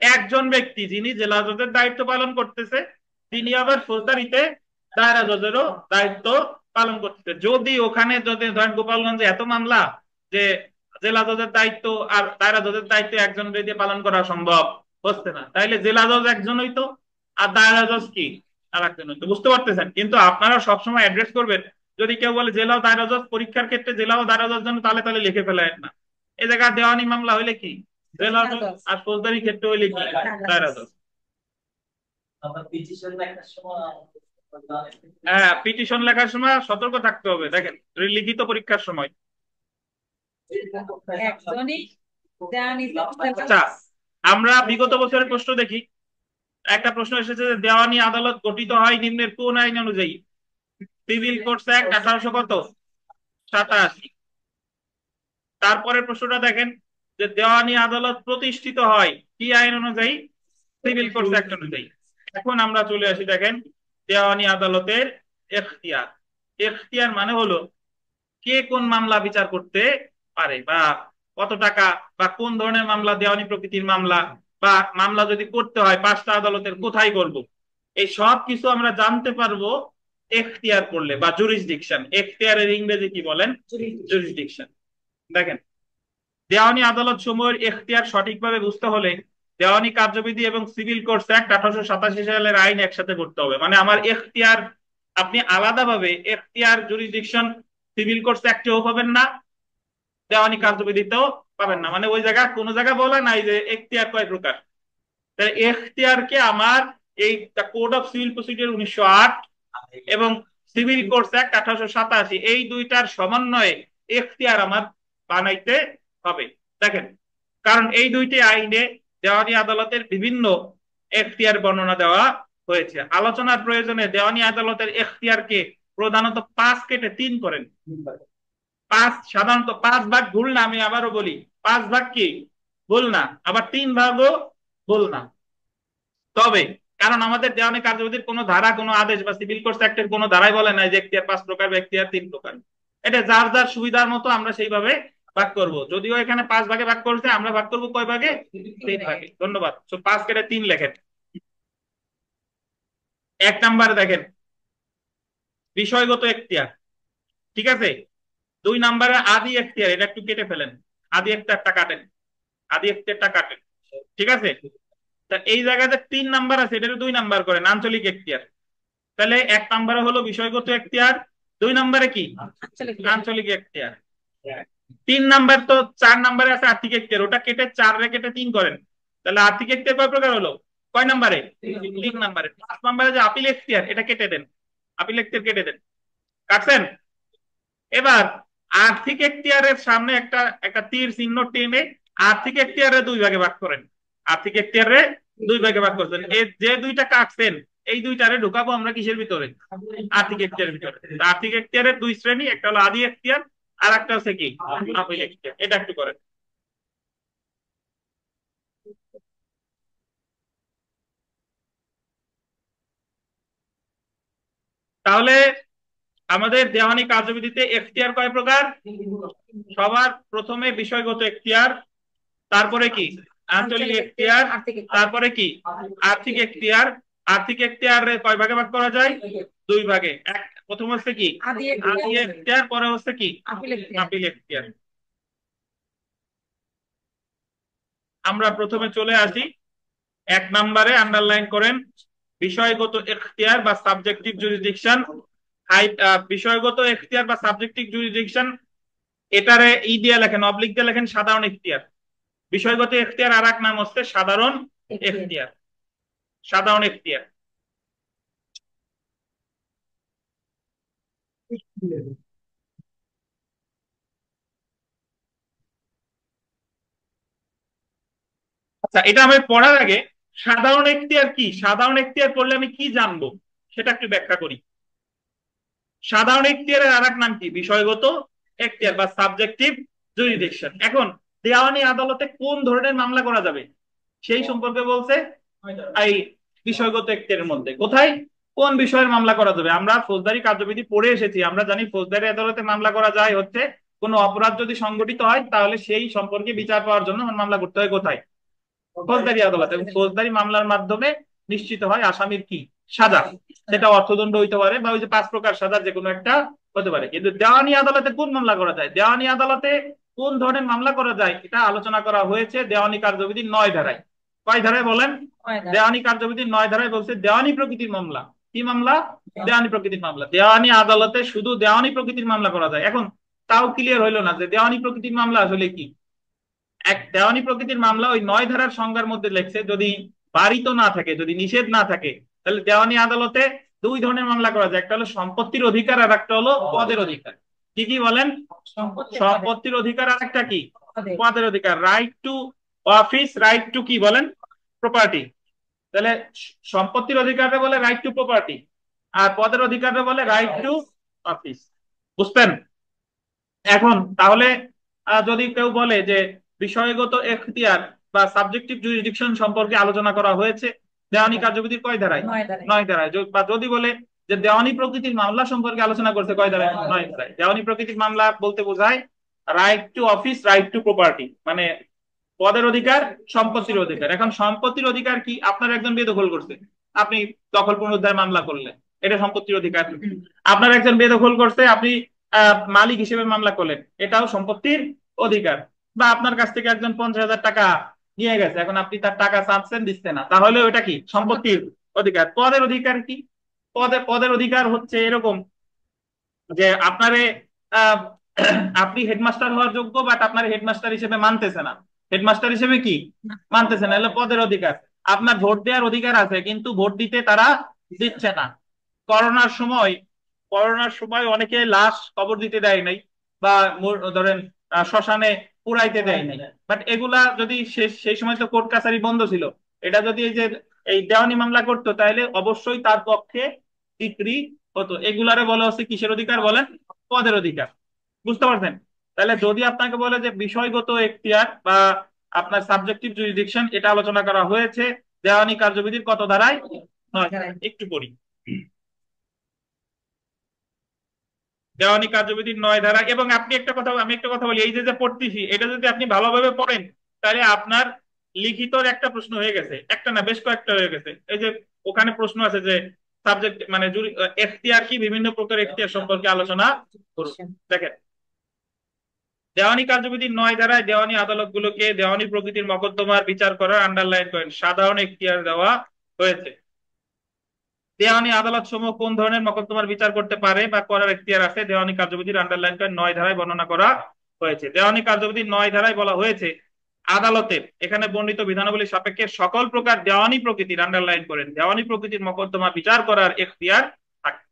S1: একজন ব্যক্তি যিনি জেলা জজের দায়িত্ব পালন করতেছে, তিনি আবার ফৌজদারিতে দায়রা জজেরও দায়িত্ব পালন করতেছে। যদি ওখানে যদি ধরেন গোপালগঞ্জে এত মামলা যে জেলা জজের দায়িত্ব আর দায়রা জজের দায়িত্ব একজন দিয়ে পালন করা সম্ভব হচ্ছে না, তাইলে জেলা জজ একজন হইতো আর দায়রা জজ কি আর একজন হইতো। বুঝতে পারতেছেন? কিন্তু আপনারা সবসময় অ্যাড্রেস করবেন, যদি কেউ বলে জেলা ও দায়রা জজ, পরীক্ষার ক্ষেত্রে জেলা ও দায়রা জজ জন্য, তাহলে তাহলে লিখে ফেলেন না। এই জায়গায় দেওয়ানি মামলা হইলে কি জেলা জজ, আর ফৌজদারি ক্ষেত্রে হইলে কি দায়রা জজ। হ্যাঁ, পিটিশন লেখার সময় সতর্ক থাকতে হবে। দেখেন, লিখিত পরীক্ষার সময়। আচ্ছা, আমরা বিগত বছরের প্রশ্ন দেখি। একটা প্রশ্ন এসেছে যে দেওয়ানি আদালত গঠিত হয় নিম্নের কোন আইন অনুযায়ী? Civil codes act 1887। তারপরে প্রশ্নটা দেখেন যে দেওয়ানি আদালত প্রতিষ্ঠিত হয় কি আইন অনুযায়ী? সিভিল কোডস অ্যাক্ট অনুযায়ী। এখন আমরা চলে আসি। দেখেন, দেওয়ানি আদালতের এখতিয়ার। এখতিয়ার মানে হলো কে কোন মামলা বিচার করতে পারে, বা কত টাকা, বা কোন ধরনের মামলা, দেওয়ানি প্রকৃতির মামলা, বা মামলা যদি করতে হয় 5টা আদালতের কোথায় করব, এই সব কিছু আমরা জানতে পারবো এখতিয়ার করলে, বা জুরিসডিকশন। এখতিয়ারের ইংরেজি কি বলেন? জুরিসডিকশন। দেখেন, দেওয়ানি আদালত সমূহের এখতিয়ার সঠিকভাবে বুঝতে হলে দেওয়ানি কার্যবিধি এবং সিভিল কোডস অ্যাক্ট 1887 সালের আইন একসাথে করতে হবে। মানে আমার এখতিয়ার আপনি আলাদাভাবে এখতিয়ার জুরিসডিকশন সিভিল কোডস অ্যাক্টেও পাবেন না, দেওয়ানি কার্যবিধিতেও পাবেন না, মানে ওই জায়গা কোনো জায়গায় বলা নাই যে এখতিয়ার কয় প্রকার। তাহলে এখতিয়ারকে আমার এই কোড অফ সিভিল প্রসিডিওর 1908 এবং সিভিল কোর্টস অ্যাক্ট 1887 এই দুইটার সমন্বয়ে এখতিয়ার আমার বানাইতে হবে। দেখেন, কারণ এই দুইটি আইনে দেওয়ানি আদালতের বিভিন্ন এখতিয়ার বর্ণনা দেওয়া হয়েছে। আলোচনার প্রয়োজনে দেওয়ানি আদালতের এখতিয়ারকে প্রধানত 5 কেটে 3 করেন। 5 সাধারণত 5 ভাগ ভুল না, আমি আবারও বলি 5 ভাগ কি ভুল না, আবার 3 ভাগও ভুল না। তবে কারণ আমাদের দেওয়ানি কার্যবিধির কোনো ধারা, কোনো আদেশ বা সিভিল কোর্টস অ্যাক্টের কোনো ধারাই বলে নাই যে এখতিয়ার 5 প্রকার বা এখতিয়ার 3 প্রকার। এটা যার যার সুবিধার মতো আমরা সেইভাবে ভাগ করব। যদিও এখানে 5 ভাগে ভাগ করছে, আমরা ভাগ করব কয় ভাগে? 3 ভাগে। ধন্যবাদ। 5 কেটে 3 লেখেন। 1 নাম্বারে দেখেন বিষয়গত এখতিয়ার, ঠিক আছে। 2 নাম্বারে আদি এখতিয়ার, এটা একটু কেটে ফেলেন, আদি এখতিয়ারটা কাটেন, আদি এখতিয়ারটা কাটেন, ঠিক আছে। তা এই জায়গাতে 3 নাম্বার আছে, এটা 2 নাম্বার করেন, আঞ্চলিক এখতিয়ার। তাহলে 1 নাম্বারে হলো বিষয়গত এখতিয়ার, 2 নাম্বারে কি আঞ্চলিক এখতিয়ার। 3 নাম্বার তো 4 নাম্বারে আছে আর্থিক এখতিয়ার, ওটা কেটে 4 রে কেটে 3 করেন। তাহলে আর্থিক এখতিয়ার কয় প্রকার হলো? কয় নাম্বারে? 3 নাম্বারে। 5 নাম্বারে যে আপিল এখতিয়ার, এটা কেটে দেন, আপিল এখতিয়ার কেটে দেন, কাটছেন। এবার আর্থিক এখতিয়ারের সামনে একটা একটা তীর চিহ্ন টেনে আর্থিক এখতিয়ারে 2 ভাগে ভাগ করেন, আর্থিক এখতিয়ারে 2 ভাগে ভাগ করছেন। এই যে দুইটা কাটছেন এই দুইটারে ঢুকাবো আমরা কিসের ভিতরে? আর্থিক এখতিয়ারের ভিতরে। আর্থিক এখতিয়ারের 2 শ্রেণী, একটা হলো আদি এখতিয়ার আর একটা হচ্ছে কি আপিল এখতিয়ার। এটা একটু করেন। তাহলে আমাদের দেওয়ানি কার্যবিধিতে এখতিয়ার কয় প্রকার? সবার প্রথমে বিষয়গত এখতিয়ার, তারপরে কি আঞ্চলিক এখতিয়ার, তারপরে কি আর্থিক এখতিয়ার। আর্থিক এখতিয়ার কয় ভাগে ভাগ করা যায়? 2 ভাগে। প্রথম হচ্ছে কি আদি এখতিয়ার, পরে হচ্ছে কি আপিল এখতিয়ার। আমরা প্রথমে চলে আসি 1 নম্বরে, আন্ডারলাইন করেন বিষয়গত এখতিয়ার বা সাবজেক্টিভ জুরিসডিকশন। বিষয়গত এখতিয়ার বা সাবজেক্টিভ জুরিসডিকশন, এটারে ই দিয়ে লেখেন, অবলিক দিয়ে লেখেন সাধারণ এখতিয়ার। বিষয়গত এখতিয়ার আর এক নাম হচ্ছে সাধারণ এখতিয়ার, সাধারণ এখতিয়ার। আচ্ছা, এটা আমি পড়ার আগে সাধারণ এখতিয়ার কি, সাধারণ এখতিয়ার পড়লে আমি কি জানবো সেটা একটু ব্যাখ্যা করি। সাধারণ এখতিয়ারের আর এক নাম কি? বিষয়গত এখতিয়ার বা সাবজেক্টিভ জুরিসডিকশন। এখন দেওয়ানি আদালতে কোন ধরনের মামলা করা যাবে সেই সম্পর্কে বলছে এই বিষয়গত এখতিয়ারের মধ্যে। কোথায় কোন বিষয়ের মামলা করা যাবে? আমরা ফৌজদারি কার্যবিধি পড়ে এসেছি, আমরা জানি ফৌজদারি আদালতে মামলা করা যায় হচ্ছে কোনো অপরাধ যদি সংগঠিত হয় তাহলে সেই সম্পর্কে বিচার পাওয়ার জন্য মামলা করতে হয় কোথায়? ফৌজদারি আদালতে। এবং ফৌজদারি মামলার মাধ্যমে নিশ্চিত হয় আসামির কি সাজা, সেটা অর্থদণ্ড হইতে পারে বা ওই যে 5 প্রকার সাজা যে কোনো একটা হতে পারে। কিন্তু দেওয়ানি আদালতে কোন মামলা করা যায়, দেওয়ানি আদালতে কোন ধরনের মামলা করা যায় এটা আলোচনা করা হয়েছে দেওয়ানি কার্যবিধির 9 ধারায়। কয় ধারায় বলেন? দেওয়ানি কার্যবিধির 9 ধারায় বলছে দেওয়ানি প্রকৃতির মামলা। কি মামলা? দেওয়ানি প্রকৃতির মামলা। দেওয়ানি আদালতে শুধু দেওয়ানি প্রকৃতির মামলা করা যায়। এখন তাও ক্লিয়ার হইলো না যে দেওয়ানি প্রকৃতির মামলা আসলে কি। এক দেওয়ানি প্রকৃতির মামলা ওই 9 ধারার সংজ্ঞার মধ্যে লেখছে যদি বারিত না থাকে, যদি নিষেধ না থাকে, তাহলে দেওয়ানি আদালতে 2 ধরনের মামলা করা যায়, একটা হলো সম্পত্তির অধিকার আর একটা হলো পদের অধিকার। কি কি বলেন? সম্পত্তির অধিকার আর একটা কি পদের অধিকার। Right to office, right two কি বলেন প্রপার্টি। তাহলে সম্পত্তির অধিকারে বলে রাইট টু প্রপার্টি, আর পদের অধিকারে বলে রাইট টু অফিস। বুঝতেন? এখন তাহলে যদি কেউ বলে যে বিষয়গত এখতিয়ার বা সাবজেক্টিভ জুরিসডিকশন সম্পর্কে আলোচনা করা হয়েছে দেওয়ানি কার্যবিধির কয় ধারায়? 9 ধারায়। বা যদি বলে যে দেওয়ানি প্রকৃতির মামলা সম্পর্কে আলোচনা করছে কয় ধারায়? 9 ধারায়। দেওয়ানি প্রকৃতির মামলা বলতে বোঝায় right to office, right to property, মানে পদের অধিকার, সম্পত্তির অধিকার। এখন সম্পত্তির অধিকার কি? আপনার একজন বেদখল করছে, আপনি দখল পুনরুদ্ধার মামলা করলেন, এটা সম্পত্তির অধিকার। আপনার একজন বেদখল করছে, আপনি মালিক হিসেবে মামলা করলেন, এটাও সম্পত্তির অধিকার। বা আপনার কাছ থেকে একজন 50,000 টাকা নিয়ে গেছে, এখন আপনি তার টাকা চাচ্ছেন, দিচ্ছে না, তাহলে ওটা কি সম্পত্তির অধিকার। পদের অধিকার কি? পদের অধিকার হচ্ছে এরকম যে আপনারে আপনি হেডমাস্টার হওয়ার যোগ্য, বাট আপনার হেডমাস্টার হিসেবে মানতেছে না। হেডমাস্টার হিসেবে কি মানতেছে না, এগুলো পদের অধিকার। আপনার ভোট দেওয়ার অধিকার আছে, কিন্তু ভোট দিতে তারা দিচ্ছে না। করোনার সময় করোনার সময় অনেকে লাশ কবর দিতে দেয় নাই, বা ধরেন শ্মশানে পুরাইতে দেয় নাই। বাট এগুলা যদি সেই সময় তো কোর্ট কাছারি বন্ধ ছিল, এটা যদি এই যে এই দেওয়ানি মামলা করতো, তাহলে অবশ্যই তার পক্ষে ডিক্রি হতো। এগুলারে বলা হচ্ছে কিসের অধিকার বলেন? পদের অধিকার। বুঝতে পারছেন? তাহলে যদি আপনাকে বলে যে বিষয়গত এখতিয়ার বা আপনার সাবজেক্টিভ জুরিডিকশন, এটা আলোচনা করা হয়েছে দেওয়ানি কার্যবিধির কত ধারায়? নয়। একটু পড়ি। দেওয়ানি কার্যবিধির 9 ধারা। এবং আমি একটা কথা বলি, এই যে যে পড়তেছি, এটা যদি আপনি ভালোভাবে পড়েন, তাহলে আপনার লিখিতর একটা প্রশ্ন হয়ে গেছে, একটা না বেশ কয়েকটা হয়ে গেছে। এই যে ওখানে প্রশ্ন আছে যে সাবজেক্ট মানে এখতিয়ার কি, বিভিন্ন প্রকার এখতিয়ার সম্পর্কে আলোচনা করুন। দেখেন, দেওয়ানি কার্যবিধির 9 ধারায় দেওয়ানি আদালতগুলোকে দেওয়ানি প্রকৃতির মকদ্দমার বিচার করার আন্ডারলাইন করেন সাধারণ এখতিয়ার দেওয়া হয়েছে। দেওয়ানি আদালত সমূহ কোন ধরনের মকদ্দমার বিচার করতে পারে বা করার এখতিয়ার আছে, দেওয়ানি কার্যবিধির আন্ডারলাইন করেন 9 ধারায় বর্ণনা করা হয়েছে। দেওয়ানি কার্যবিধির 9 ধারায় বলা হয়েছে আদালতের এখানে বর্ণিত বিধানাবলী সাপেক্ষে সকল প্রকার দেওয়ানি প্রকৃতির, আন্ডারলাইন করেন, দেওয়ানি প্রকৃতির মকদ্দমা বিচার করার এখতিয়ার থাকে।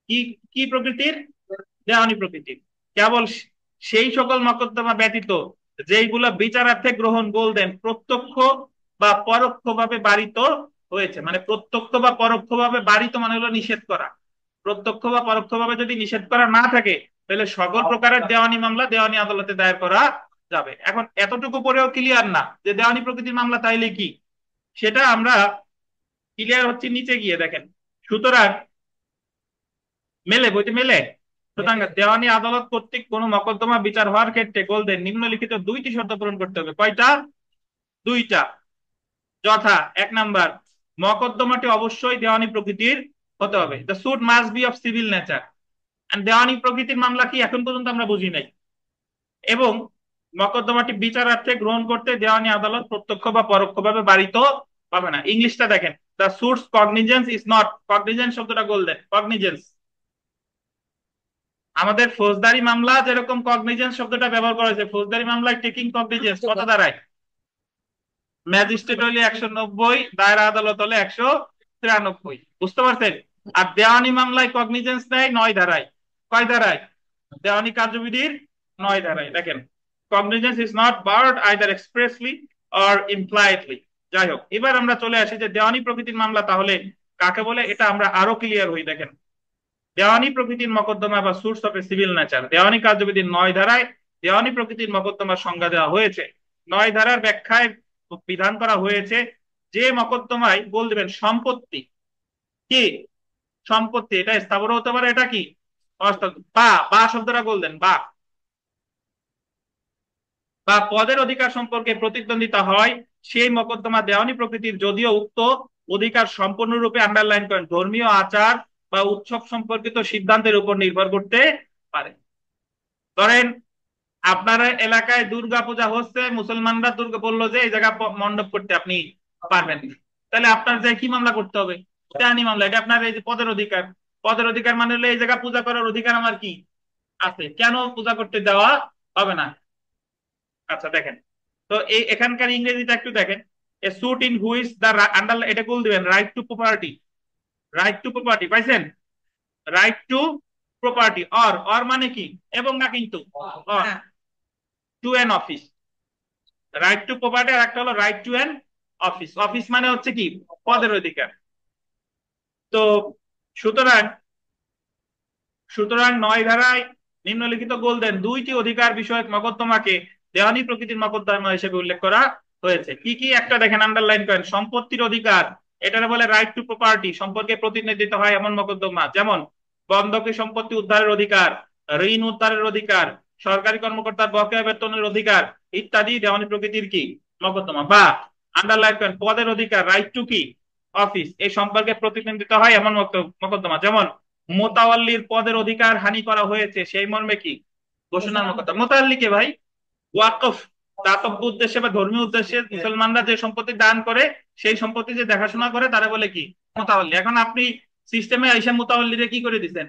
S1: কি কি প্রকৃতির? দেওয়ানি প্রকৃতির। কেবল সেই সকল মকদ্দমা ব্যতীত যেইগুলা বিচারার্থে গ্রহণ গোল্ডেন প্রত্যক্ষ বা পরোক্ষভাবে বারিত হয়েছে। মানে প্রত্যক্ষ বা পরোক্ষভাবে বারিত মানে হলো নিষেধ করা। প্রত্যক্ষ বা পরোক্ষভাবে যদি নিষেধ করা না থাকে, তাহলে সকল প্রকারের দেওয়ানি মামলা দেওয়ানি আদালতে দায়ের করা যাবে। এখন এতটুকু পরেও ক্লিয়ার না যে দেওয়ানি প্রকৃতির মামলা তাইলে কি, সেটা আমরা ক্লিয়ার হচ্ছে নিচে গিয়ে দেখেন। সুতরাং মেলে, বইতে মেলে। সুতরাং দেওয়ানি আদালত কর্তৃক কোন মকদ্দমা বিচার হওয়ার ক্ষেত্রে গোলদের নিম্নলিখিত 2টি শর্ত পূরণ করতে হবে। কয়টা? 2টা। যথা 1 নাম্বার, মকদ্দমাটি অবশ্যই দেওয়ানি প্রকৃতির হতে হবে। The suit must be of civil nature. দেওয়ানি প্রকৃতির মামলা কি এখন পর্যন্ত আমরা বুঝি নাই। এবং মকদ্দমাটি বিচারার্থে গ্রহণ করতে দেওয়ানি আদালত প্রত্যক্ষ বা পরোক্ষভাবে বারিত হবে না। ইংলিশটা দেখেন, the suits cognisance is not, cognisance শব্দটা গোল্ডেন, কগনিজেন্স। আমাদের ফৌজদারি মামলা যেরকম কগনিজেন্স শব্দটা ব্যবহার করা হয়েছে, ফৌজদারি মামলায় টেকিং কগনিজেন্স কত দাঁড়ায়? ম্যাজিস্ট্রেট হলে 190, দায়রা আদালত হলে 193। বুঝতে পারছেন? আর দেওয়ানি মামলায় কগনিজেন্স নেয় 9 ধারায়। কয় ধারায়? দেওয়ানি কার্যবিধির 9 ধারায়। দেখেন, cognizance is not barred either expressly or impliedly. যাই হোক, এবার আমরা চলে আসি যে দেওয়ানি প্রকৃতির মামলা তাহলে কাকে বলে, এটা আমরা আরো ক্লিয়ার হই। দেখেন, দেওয়ানি প্রকৃতির মকদ্দমা বা suits of A civil nature, দেওয়ানি কার্যবিধির 9 ধারায় দেওয়ানি প্রকৃতির মকদ্দমার সংজ্ঞা দেওয়া হয়েছে। 9 ধারার ব্যাখ্যায় বিধান করা হয়েছে যে মকদ্দমায় বল দেবেন সম্পত্তি কি, সম্পত্তি এটা স্থাবর হতে পারে, এটা কি বা বা শব্দটা বললেন, বা বা পদের অধিকার সম্পর্কে প্রতিদ্বন্দ্বিতা হয়, সেই মকদ্দমা দেওয়ানি প্রকৃতির যদিও উক্ত অধিকার সম্পূর্ণরূপে, আন্ডারলাইন করেন, ধর্মীয় আচার বা উৎসব সম্পর্কিত সিদ্ধান্তের উপর নির্ভর করতে পারে। ধরেন আপনার এলাকায় দুর্গা পূজা হচ্ছে, মুসলমানরা দুর্গা বললো যে এই জায়গা মণ্ডপ করতে আপনি পারবেন না, তাহলে আপনার যে কি মামলা করতে হবে? দেওয়ানি মামলা। এটা আপনার এই যে পদের অধিকার। পদের অধিকার মানে হলো এই জায়গা পূজা করার অধিকার আমার কি আছে, কেন পূজা করতে দেওয়া হবে না? আচ্ছা দেখেন, তো এই এখানকার ইংরেজিটা একটু দেখেন। A suit in which the under, এটা বল দিবেন right to property. Right to property পাইছেন? রাইট টু প্রপার্টি, অর মানে কি এবং না কিন্তু, or to an office. Right to property আর একটা হলো right to an office. Office মানে হচ্ছে কি পদের অধিকার। তো সুতরাং সুতরাং 9 ধারায় নিম্নলিখিত গোলদেন 2টি অধিকার বিষয়ক মকদ্দমাকে দেওয়ানি প্রকৃতির মকদ্দমা হিসেবে উল্লেখ করা হয়েছে। কি কি? একটা দেখেন, আন্ডারলাইন করেন, সম্পত্তির অধিকার, এটার বলে রাইট টু প্রপার্টি। সম্পর্কে প্রতিনিধিত্ব হয় এমন মকদ্দমা যেমন বন্ধকি সম্পত্তি উদ্ধারের অধিকার, ঋণ উদ্ধারের অধিকার, সরকারি কর্মকর্তার বকেয়া বেতনের অধিকার ইত্যাদি দেওয়ানি প্রকৃতির কি মকদ্দমা। বা আন্ডারলাইন করেন, পদের অধিকার, রাইট টু কি অফিস, এই সম্পর্কে প্রতিনিধিত্ব হয় এমন মকদ্দমা যেমন মোতাওয়াল্লির পদের অধিকার হানি করা হয়েছে, সেই মর্মে কি ঘোষণার মকদ্দমা। মোতাওয়াল্লি কে ভাই? ওয়াকফ, দাতব্য উদ্দেশ্যে বা ধর্মীয় উদ্দেশ্যে মুসলমানরা যে সম্পত্তি দান করে, সেই সম্পত্তি যে দেখাশোনা করে তারা বলে কি মোতাওয়াল্লি। এখন আপনি সিস্টেমে আইসা মোতাওয়াল্লিরে কি করে দিচ্ছেন?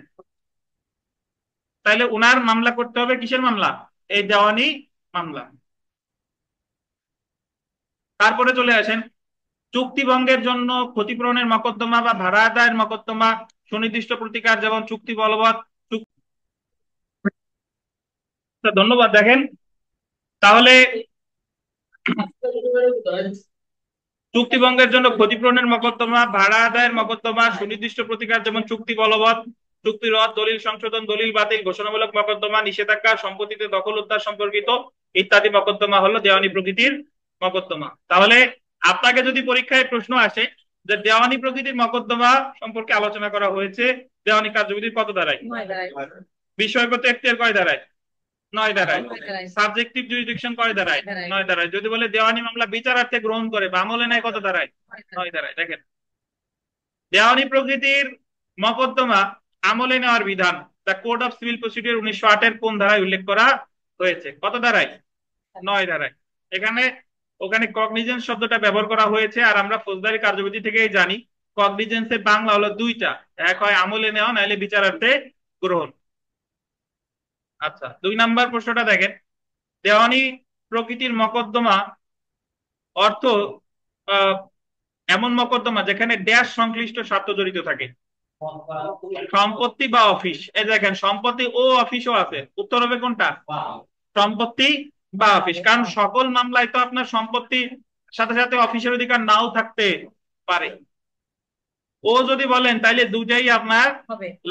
S1: তাহলে উনার মামলা করতে হবে, কিসের মামলা? এই দেওয়ানি মামলা। তারপরে চলে আসেন চুক্তিভঙ্গের জন্য ক্ষতিপূরণের মকদ্দমা বা ভাড়া আদায়ের মকদ্দমা, সুনির্দিষ্ট প্রতিকার যেমন চুক্তি বলবৎ। ধন্যবাদ। দেখেন তাহলে চুক্তিভঙ্গের জন্য ক্ষতিপূরণের মকদ্দমা, ভাড়া আদায়ের মকদ্দমা, সুনির্দিষ্ট প্রতিকার যেমন চুক্তি বলবৎ, চুক্তি রদ, দলিল সংশোধন, দলিল বাতিল, ঘোষণামূলক মকদ্দমা, নিষেধাজ্ঞা, সম্পত্তিতে দখল উদ্ধার সম্পর্কিত ইত্যাদি মকদ্দমা হলো দেওয়ানি প্রকৃতির মকদ্দমা। তাহলে আপনাকে যদি পরীক্ষায় প্রশ্ন আসে যে দেওয়ানি প্রকৃতির মকদ্দমা সম্পর্কে আলোচনা করা হয়েছে দেওয়ানি কার্যবিধির কত ধারায়, বিষয়গত এখতিয়ার কয় ধারায়, 9 ধারায়, সাবজেক্টিভ জুরিডিকশন কয় ধারায়, 9 ধারায়, যদি বলে দেওয়ানি মামলা বিচারার্থে গ্রহণ করে বা আমলে নেয় কত ধারায়, 9 ধারায়। দেখেন দেওয়ানি প্রকৃতির মকদ্দমা আমলে নেওয়ার বিধান the code of civil procedure 1908 এর কোন ধারায় উল্লেখ করা হয়েছে, কত ধারায়, 9 ধারায়। এখানে ওখানে কগনিজেন্স শব্দটা ব্যবহার করা হয়েছে, আর আমরা ফৌজদারি কার্যবিধি থেকেই জানি কগনিজেন্সের বাংলা হলো দুইটা, এক হয় আমলে নেওয়া নাহলে বিচারার্থে গ্রহণ। আচ্ছা 2 নাম্বার প্রশ্নটা দেখেন দেওয়ানি প্রকৃতির মকদ্দমা অর্থ আহ, এমন মকদ্দমা যেখানে ড্যাশ সংশ্লিষ্ট স্বার্থ জড়িত থাকে, সম্পত্তি বা অফিস। এই দেখেন সম্পত্তি ও অফিসও আছে, উত্তর হবে কোনটা, সম্পত্তি বা অফিস। কারণ সকল মামলায় তো আপনার সম্পত্তির সাথে সাথে অফিসের অধিকার নাও থাকতে পারে। ও যদি বলেন তাইলে দুটাই আপনার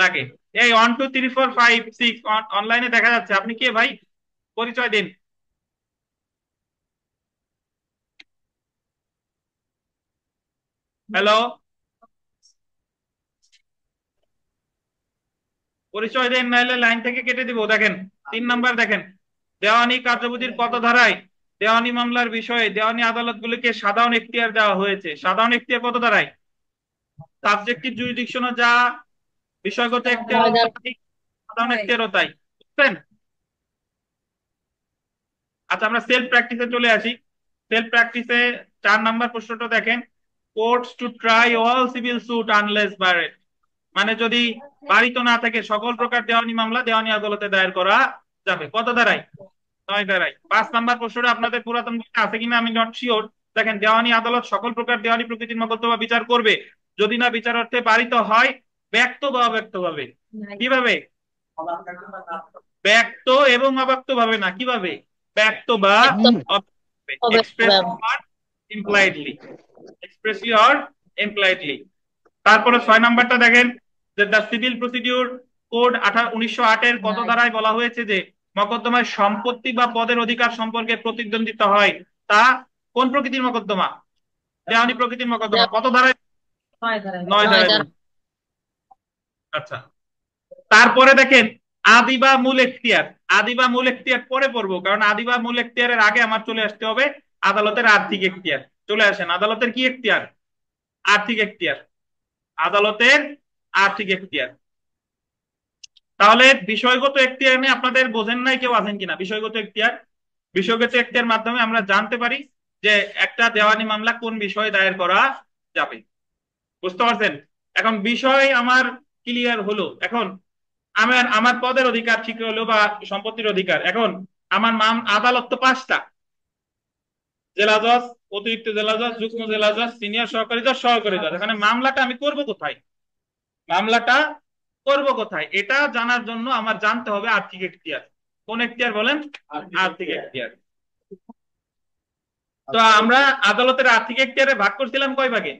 S1: লাগে। এই 1 2 3 4 5 6 অনলাইনে দেখা যাচ্ছে। আপনি কে ভাই, পরিচয় দিন। হ্যালো, পরিচয় দেন নাহলে লাইন থেকে কেটে দিব। দেখেন 3 নাম্বার দেখেন দেওয়ানি কার্যবিধির কত ধারায় দেওয়ানি মামলার বিষয়ে দেওয়ানি আদালতগুলিকে সাধারণ এখতিয়ার দেওয়া হয়েছে, সাধারণ এখতিয়ার কত ধারায়, সাবজেক্টিভ জুরিডিকশনও যা, বিষয়গত এখতিয়ারও তাই, সাধারণ এখতিয়ারও তাই, বুঝছেন? আচ্ছা আমরা সেলফ প্র্যাকটিসে চলে আসি। সেলফ প্র্যাকটিসে 4 নাম্বার প্রশ্নটা দেখেন courts to try all civil suit unless barred, মানে যদি বাড়িত না থাকে সকল প্রকার দেওয়ানি মামলা দেওয়ানি আদালতে দায়ের করা যাবে, কত ধারায়, 9 ধারায়। 5 নাম্বার প্রশ্নটা আপনাদের পুরাতন বইতে আছে কিনা আমি নট শিওর। দেখেন দেওয়ানি আদালত সকল প্রকার দেওয়ানি প্রকৃতির মকদ্দমা বিচার করবে যদি না বিচারার্থে পারিত হয় ব্যক্ত বা অব্যক্ত ভাবে। কিভাবে, ব্যক্ত এবং অব্যক্ত ভাবে না, কিভাবে, ব্যক্ত বা এক্সপ্রেসলি অর ইমপ্লাইডলি, এক্সপ্রেসলি অর ইমপ্লাইডলি। তারপরে 6 নাম্বারটা দেখেন যে দ্য সিভিল প্রসিডিউর কোড 1908 এর কত ধারায় বলা হয়েছে যে মকদ্দমায় সম্পত্তি বা পদের অধিকার সম্পর্কে প্রতিদ্বন্দ্বিতা হয় তা কোন প্রকৃতির মকদ্দমা, দেওয়ানি প্রকৃতির মকদ্দমা, কত ধারায়, 9 ধারায়। আচ্ছা তারপরে দেখেন আদি বা মূল এখতিয়ার, আদি বা মূল এখতিয়ার পরে পড়বো কারণ আদি বা মূল এখতিয়ারের আগে আমার চলে আসতে হবে আদালতের আর্থিক এখতিয়ার। চলে আসেন আদালতের কি এখতিয়ার, আর্থিক এখতিয়ার, আদালতের আর্থিক এখতিয়ার। তাহলে বিষয়গত এখতিয়ার নিয়ে আপনাদের বোঝেন নাই, কেউ আছেন কিনা বিষয়গত এখতিয়ার? বিষয়গত এখতিয়ার মাধ্যমে আমরা জানতে পারি যে একটা দেওয়ানি মামলা কোন বিষয়ে দায়ের করা যাবে, বুঝতে পারছেন? এখন বিষয় আমার ক্লিয়ার হলো। এখন আমার আমার পদের অধিকার ঠিক হলো বা সম্পত্তির অধিকার। এখন আমার আদালত তো 5টা, জেলা জজ, অতিরিক্ত জেলা জজ, যুগ্ম জেলা জজ, সিনিয়র সহকারী জজ, সহকারী জজ। এখানে মামলাটা আমি করব কোথায়, মামলাটা করব কোথায়, এটা জানার জন্য আমার জানতে হবে আর্থিক এখতিয়ার। কোন এখতিয়ার বলেন, আর্থিক এখতিয়ার। তো আমরা আদালতের আর্থিক এখতিয়ারে ভাগ করছিলাম কয় ভাগে,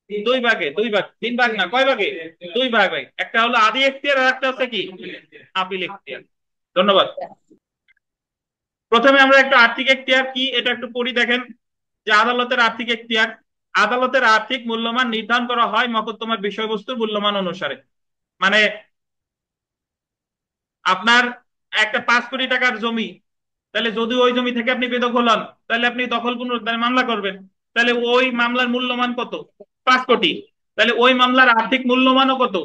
S1: 2 ভাগে, 2 ভাগ, 3 ভাগ না, কয় ভাগে, 2 ভাগে। একটা হলো আদি এখতিয়ার আর একটা হচ্ছে কি আপিল এখতিয়ার। ধন্যবাদ। প্রথমে আমরা একটু আর্থিক এখতিয়ার কি এটা একটু পড়ি। দেখেন যে আদালতের আর্থিক এখতিয়ার, আদালতের আর্থিক মূল্যমান নির্ধারণ করা হয় মকদ্দমার বিষয়বস্তুর মূল্যমান অনুসারে। মানে আপনার একটা 5 কোটি টাকার জমি, তাহলে যদি ওই জমি থেকে আপনি বেদখল হন তাহলে আপনি দখল পুনরুদ্ধারে মামলা করবেন, তাহলে ওই মামলার মূল্যমান কত, 5 কোটি, তাহলে ওই মামলার আর্থিক মূল্যমানও কত,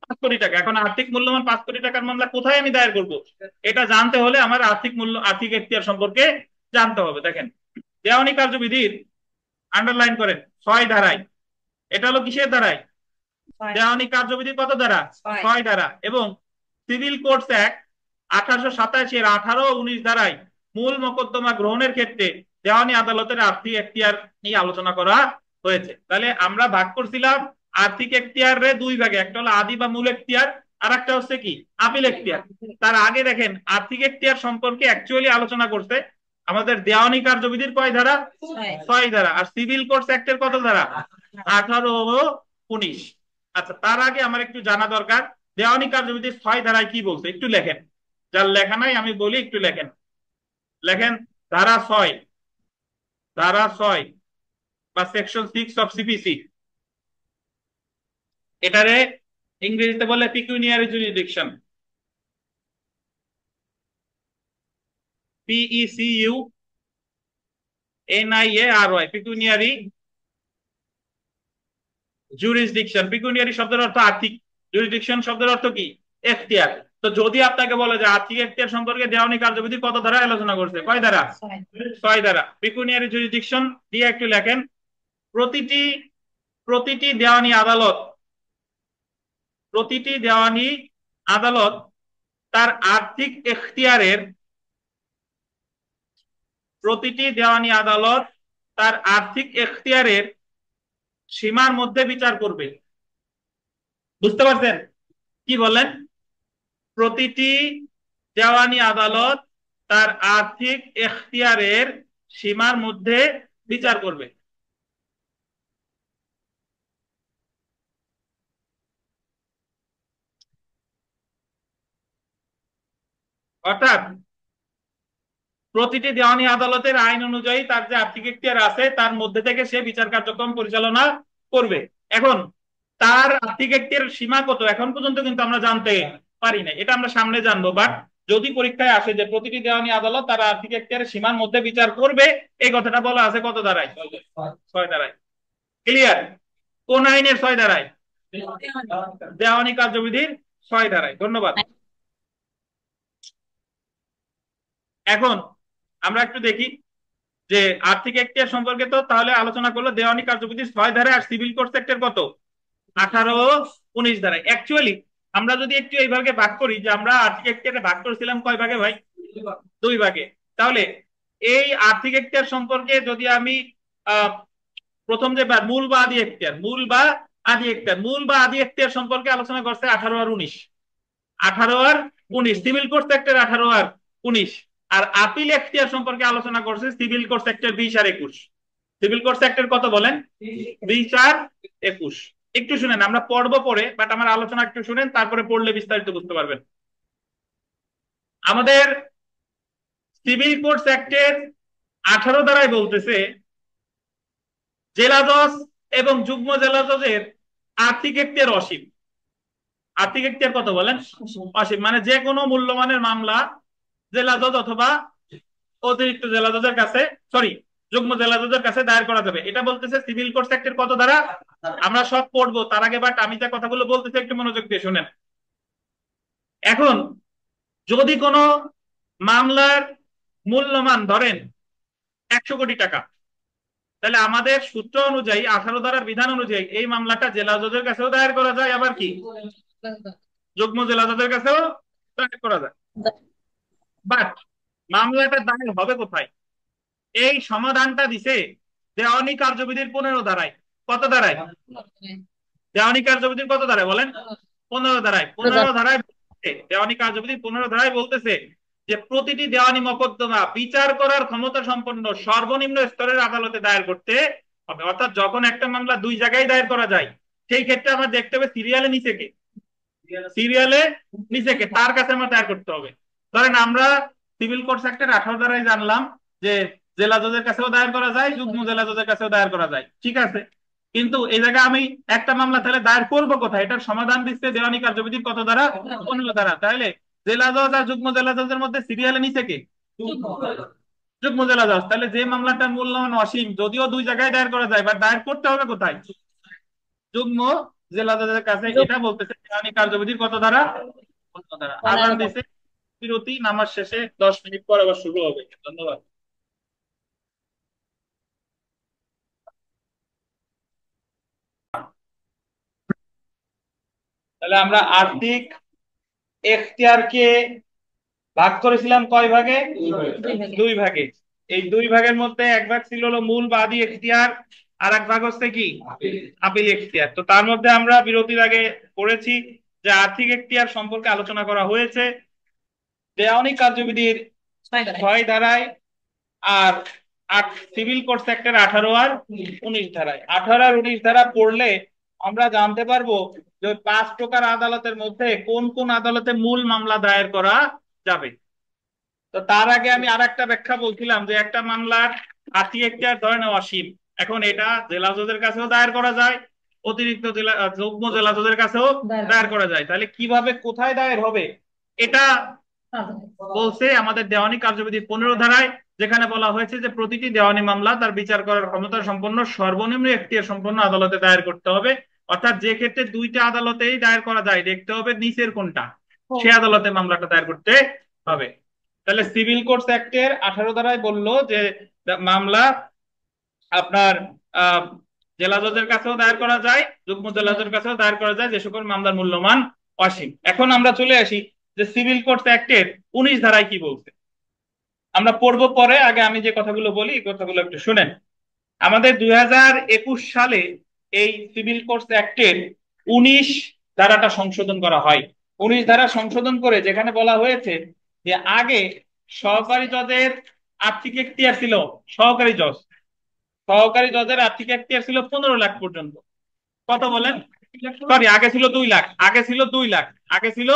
S1: 5 কোটি টাকা। এখন আর্থিক মূল্যমান 5 কোটি টাকার মামলা কোথায় আমি দায়ের করব, এটা জানতে হলে আমার আর্থিক মূল্য আর্থিক এখতিয়ার সম্পর্কে জানতে হবে। দেখেন দেওয়ানি কার্যবিধির আন্ডারলাইন করেন 6 ধারায়, এটা হলো কিসের ধারায়, দেওয়ানি কার্যবিধির কত ধারা, 6 ধারা। এবং সিভিল কোর্টস অ্যাক্ট 1887-এর 18 ও 19 ধারায় মূল মোকদ্দমা গ্রহণের ক্ষেত্রে দেওয়ানি আদালতের আর্থিক এখতিয়ার নিয়ে আলোচনা করা হয়েছে। তাহলে আমরা ভাগ করছিলাম আর্থিক এখতিয়ারে দুই ভাগে, একটা হলো আদি বা মূল এখতিয়ার, আর একটা হচ্ছে কি আপিল এখতিয়ার। তার আগে দেখেন আর্থিক এখতিয়ার সম্পর্কে অ্যাকচুয়ালি আলোচনা করতে আমাদের দেওয়ানি কার্যবিধির কয় ধারা? 6 ধারা। আর সিভিল কোর্টস অ্যাক্টের কত ধারা? 18 ও 19। আচ্ছা, তার আগে আমার একটু জানা দরকার দেওয়ানি কার্যবিধির 6 ধারায় কি বলছে, একটু লেখেন। যার লেখা নাই আমি বলি, একটু লেখেন। লেখেন ধারা 6, ধারা 6 বা সেকশন 6 অফ সিপিসি, এটারে ইংরেজিতে বলে পিকুনিয়ারি জুরিসডিকশন, PECUNIARY, পিকুনিয়ারি জুরিসডিকশন। পিকুনিয়ারি শব্দের অর্থ আর্থিক, জুরিসডিকশন শব্দের অর্থ কি? এখতিয়ার। তো যদি আপনাকে বলে যে আর্থিক এখতিয়ার সম্পর্কে দেওয়ানি কার্যবিধি কত ধারা আলোচনা করছে, কয় ধারা? 6 ধারা। পিকুনিয়ারি জুরিসডিকশন দিয়ে একটু লেখেন। প্রতিটি প্রতিটি দেওয়ানি আদালত, প্রতিটি দেওয়ানি আদালত তার আর্থিক এখতিয়ারের, প্রতিটি দেওয়ানি আদালত তার আর্থিক এখতিয়ারের সীমার মধ্যে বিচার করবে। বুঝতে পারছেন কি বললেন? প্রতিটি দেওয়ানি আদালত তার আর্থিক এখতিয়ারের সীমার মধ্যে বিচার করবে। অর্থাৎ প্রতিটি দেওয়ানি আদালতের আইন অনুযায়ী তার যে আর্থিক এখতিয়ার আছে তার মধ্যে থেকে সে বিচার কার্যক্রম পরিচালনা করবে। এখন তার আর্থিক এখতিয়ারের সীমা কত এখন পর্যন্ত কিন্তু আমরা জানতে পারি না, এটা আমরা সামনে জানবো। বাট যদি পরীক্ষায় আসে যে প্রতিটি দেওয়ানি আদালত তার আর্থিক এখতিয়ারের সীমার মধ্যে বিচার করবে, এই কথাটা বলা আছে কত ধারায়? 6 ধারায়। ক্লিয়ার? কোন আইনের 6 ধারায়? দেওয়ানি কার্যবিধির 6 ধারায়। ধন্যবাদ। এখন আমরা একটু দেখি যে আর্থিক এখতিয়ার সম্পর্কে তো তাহলে আলোচনা করলো দেওয়ানি কার্যবিধির 6 ধারায়, আর সিভিল কোড সেক্টর কত? 18 ও 19 ধারায়। অ্যাকচুয়ালি আমরা যদি একটু এই ভাগে ভাগ করি, যে আমরা আর্থিক এখতিয়ারে ভাগ করেছিলাম কয় ভাগে ভাই? 2 ভাগে। তাহলে এই আর্থিক এখতিয়ার সম্পর্কে যদি আমি আহ প্রথম যে মূল বা আদি এখতিয়ার, মূল বা আদি এখতিয়ার, মূল বা আদি এখতিয়ার সম্পর্কে আলোচনা করছে 18 আর 19, 18 আর 19 সিভিল কোড সেক্টর 18 আর 19। আর আপিল এখতিয়ার সম্পর্কে আলোচনা করছে সিভিল কোড সেক্টর 20 আর 21। সিভিল কোড সেক্টর কত বলেন? 20 আর 21। একটু শুনেন, আমরা পড়বো পরে, বাট আমার আলোচনা একটু শুনেন, তারপরে পড়লে বিস্তারিত বুঝতে পারবেন। আমাদের সিভিল কোড সেক্টর 18 ধারায় বলতেছে জেলা জজ এবং যুগ্ম জেলা জজের আর্থিক এখতিয়ার অসীম। আর্থিক এখতিয়ার কত বলেন? অসীম। মানে যে কোনো মূল্যমানের মামলা জেলা জজ অথবা অতিরিক্ত জেলা জজের কাছে, সরি যুগ্ম জেলা জজের কাছে দায়ের করা যাবে। এটা বলতেছে সিভিল কোড সেক্টর কত ধারা? আমরা সব পড়বো তার আগে বাট আমি যে কথাগুলো বলতেছি একটু মনোযোগ দিয়ে শুনেন। এখন যদি কোনো মামলার মূল্যমান ধরেন 100 কোটি টাকা, তাহলে আমাদের সূত্র অনুযায়ী 18 ধারার বিধান অনুযায়ী এই মামলাটা জেলা জজের কাছেও দায়ের করা যায়, আবার কি যুগ্ম জেলা জজের কাছেও দায়ের করা যায়। বাট মামলাটা দায়ের হবে কোথায়? এই সমাধানটা দিছে দেওয়ানি কার্যবিধির 15 ধারায়। কত ধারায়? দেওয়ানি কার্যবিধির কত ধারায় বলেন? 15 ধারায়। 15 ধারায় দেওয়ানি কার্যবিধির 15 ধারায় বলতেছে যে প্রতিটি দেওয়ানি মোকদ্দমা বিচার করার ক্ষমতা সম্পন্ন সর্বনিম্ন স্তরের আদালতে দায়ের করতে হবে। অর্থাৎ যখন একটা মামলা দুই জায়গায় দায়ের করা যায়, সেই ক্ষেত্রে আমার দেখতে হবে সিরিয়ালে নিচে কে, সিরিয়ালে নিচে কে, তার কাছে আমার দায়ের করতে হবে। ধরেন আমরা সিভিল কোড সেক্টর 18 ধারায় জানলাম যে জেলা জজের কাছেও দায়ের করা যায়, যুগ্ম জেলা জজের কাছেও দায়ের করা যায়, ঠিক আছে। কিন্তু এই জায়গায় আমি একটা মামলা তাহলে দায়ের করবো কোথায়? এটার সমাধান দিচ্ছে দেওয়ানি কার্যবিধির কত ধারা? 15 ধারা। তাহলে জেলা জজ আর যুগ্ম জেলা জজের মধ্যে সিরিয়ালে নিচে কে? যুগ্ম জেলা জজ। তাহলে যে মামলাটার মূল্যমান অসীম, যদিও দুই জায়গায় দায়ের করা যায়, বাট দায়ের করতে হবে কোথায়? যুগ্ম জেলা জজের কাছে। এটা বলতেছে দেওয়ানি কার্যবিধির কত ধারা? 15 ধারা। আবার দিছে বিরতি, নামাজ শেষে 10 মিনিট পর আবার শুরু হবে। ধন্যবাদ। তাহলে আমরা আর্থিক এখতিয়ারকে ভাগ করেছিলাম কয় ভাগে? দুই ভাগে। এই দুই ভাগের মধ্যে এক ভাগ ছিল হলো মূল বা আদি এখতিয়ার, আর এক ভাগ হচ্ছে কি আপিল এখতিয়ার। তো তার মধ্যে আমরা বিরতির আগে পড়েছি যে আর্থিক এখতিয়ার সম্পর্কে আলোচনা করা হয়েছে দেওয়ানি কার্যবিধির 6 ধারায়, আর সিভিল কোড সেক্টর 18 আর 19 ধারায়। 18 আর 19 ধারা পড়লে আমরা জানতে পারবো যে 5 প্রকার আদালতের মধ্যে কোন কোন আদালতে মূল মামলা দায়ের করা যাবে। তো তার আগে আমি আর একটা ব্যাখ্যা বলছিলাম যে একটা মামলার আর্থিক এখতিয়ার ধরেন অসীম, এখন এটা জেলা জজের কাছেও দায়ের করা যায়, অতিরিক্ত জেলা যুগ্ম জেলা জজের কাছেও দায়ের করা যায়। তাহলে কিভাবে কোথায় দায়ের হবে এটা বলছে আমাদের দেওয়ানি কার্যবিধি 15 ধারায়, যেখানে বলা হয়েছে যে প্রতিটি দেওয়ানি মামলা তার বিচার করার ক্ষমতা সম্পন্ন সর্বনিম্ন এখতিয়ার সম্পন্ন আদালতে দায়ের করতে হবে। অর্থাৎ যে ক্ষেত্রে দুইটা আদালতেই দায়ের করা যায়, দেখতে হবে নিচের কোনটা, সে আদালতে মামলাটা দায়ের করতে হবে। তাহলে সিভিল কোর্টস অ্যাক্টের 18 ধারায় বললো যে মামলা আপনার আহ জেলা জজের কাছেও দায়ের করা যায়, যুগ্ম জেলা জজের কাছেও দায়ের করা যায় যে সকল মামলার মূল্যমান অসীম। এখন আমরা চলে আসি যে সিভিল কোর্টস অ্যাক্টের 19 ধারায় কি বলছে, আমরা পড়বো পরে, আগে আমি যে কথাগুলো বলি এই কথাগুলো একটু শুনেন। আমাদের 2021 সালে এই সিভিল কোর্টস অ্যাক্টের 19 ধারাটা সংশোধন করা হয়। 19 ধারা সংশোধন করে যেখানে বলা হয়েছে যে আগে সহকারী জজের আর্থিক এখতিয়ার ছিল, সহকারী জজ, সহকারী জজের আর্থিক এখতিয়ার ছিল 15 লাখ পর্যন্ত। কত বলেন? সরি, আগে ছিল 2 লাখ, আগে ছিল 2 লাখ, আগে ছিল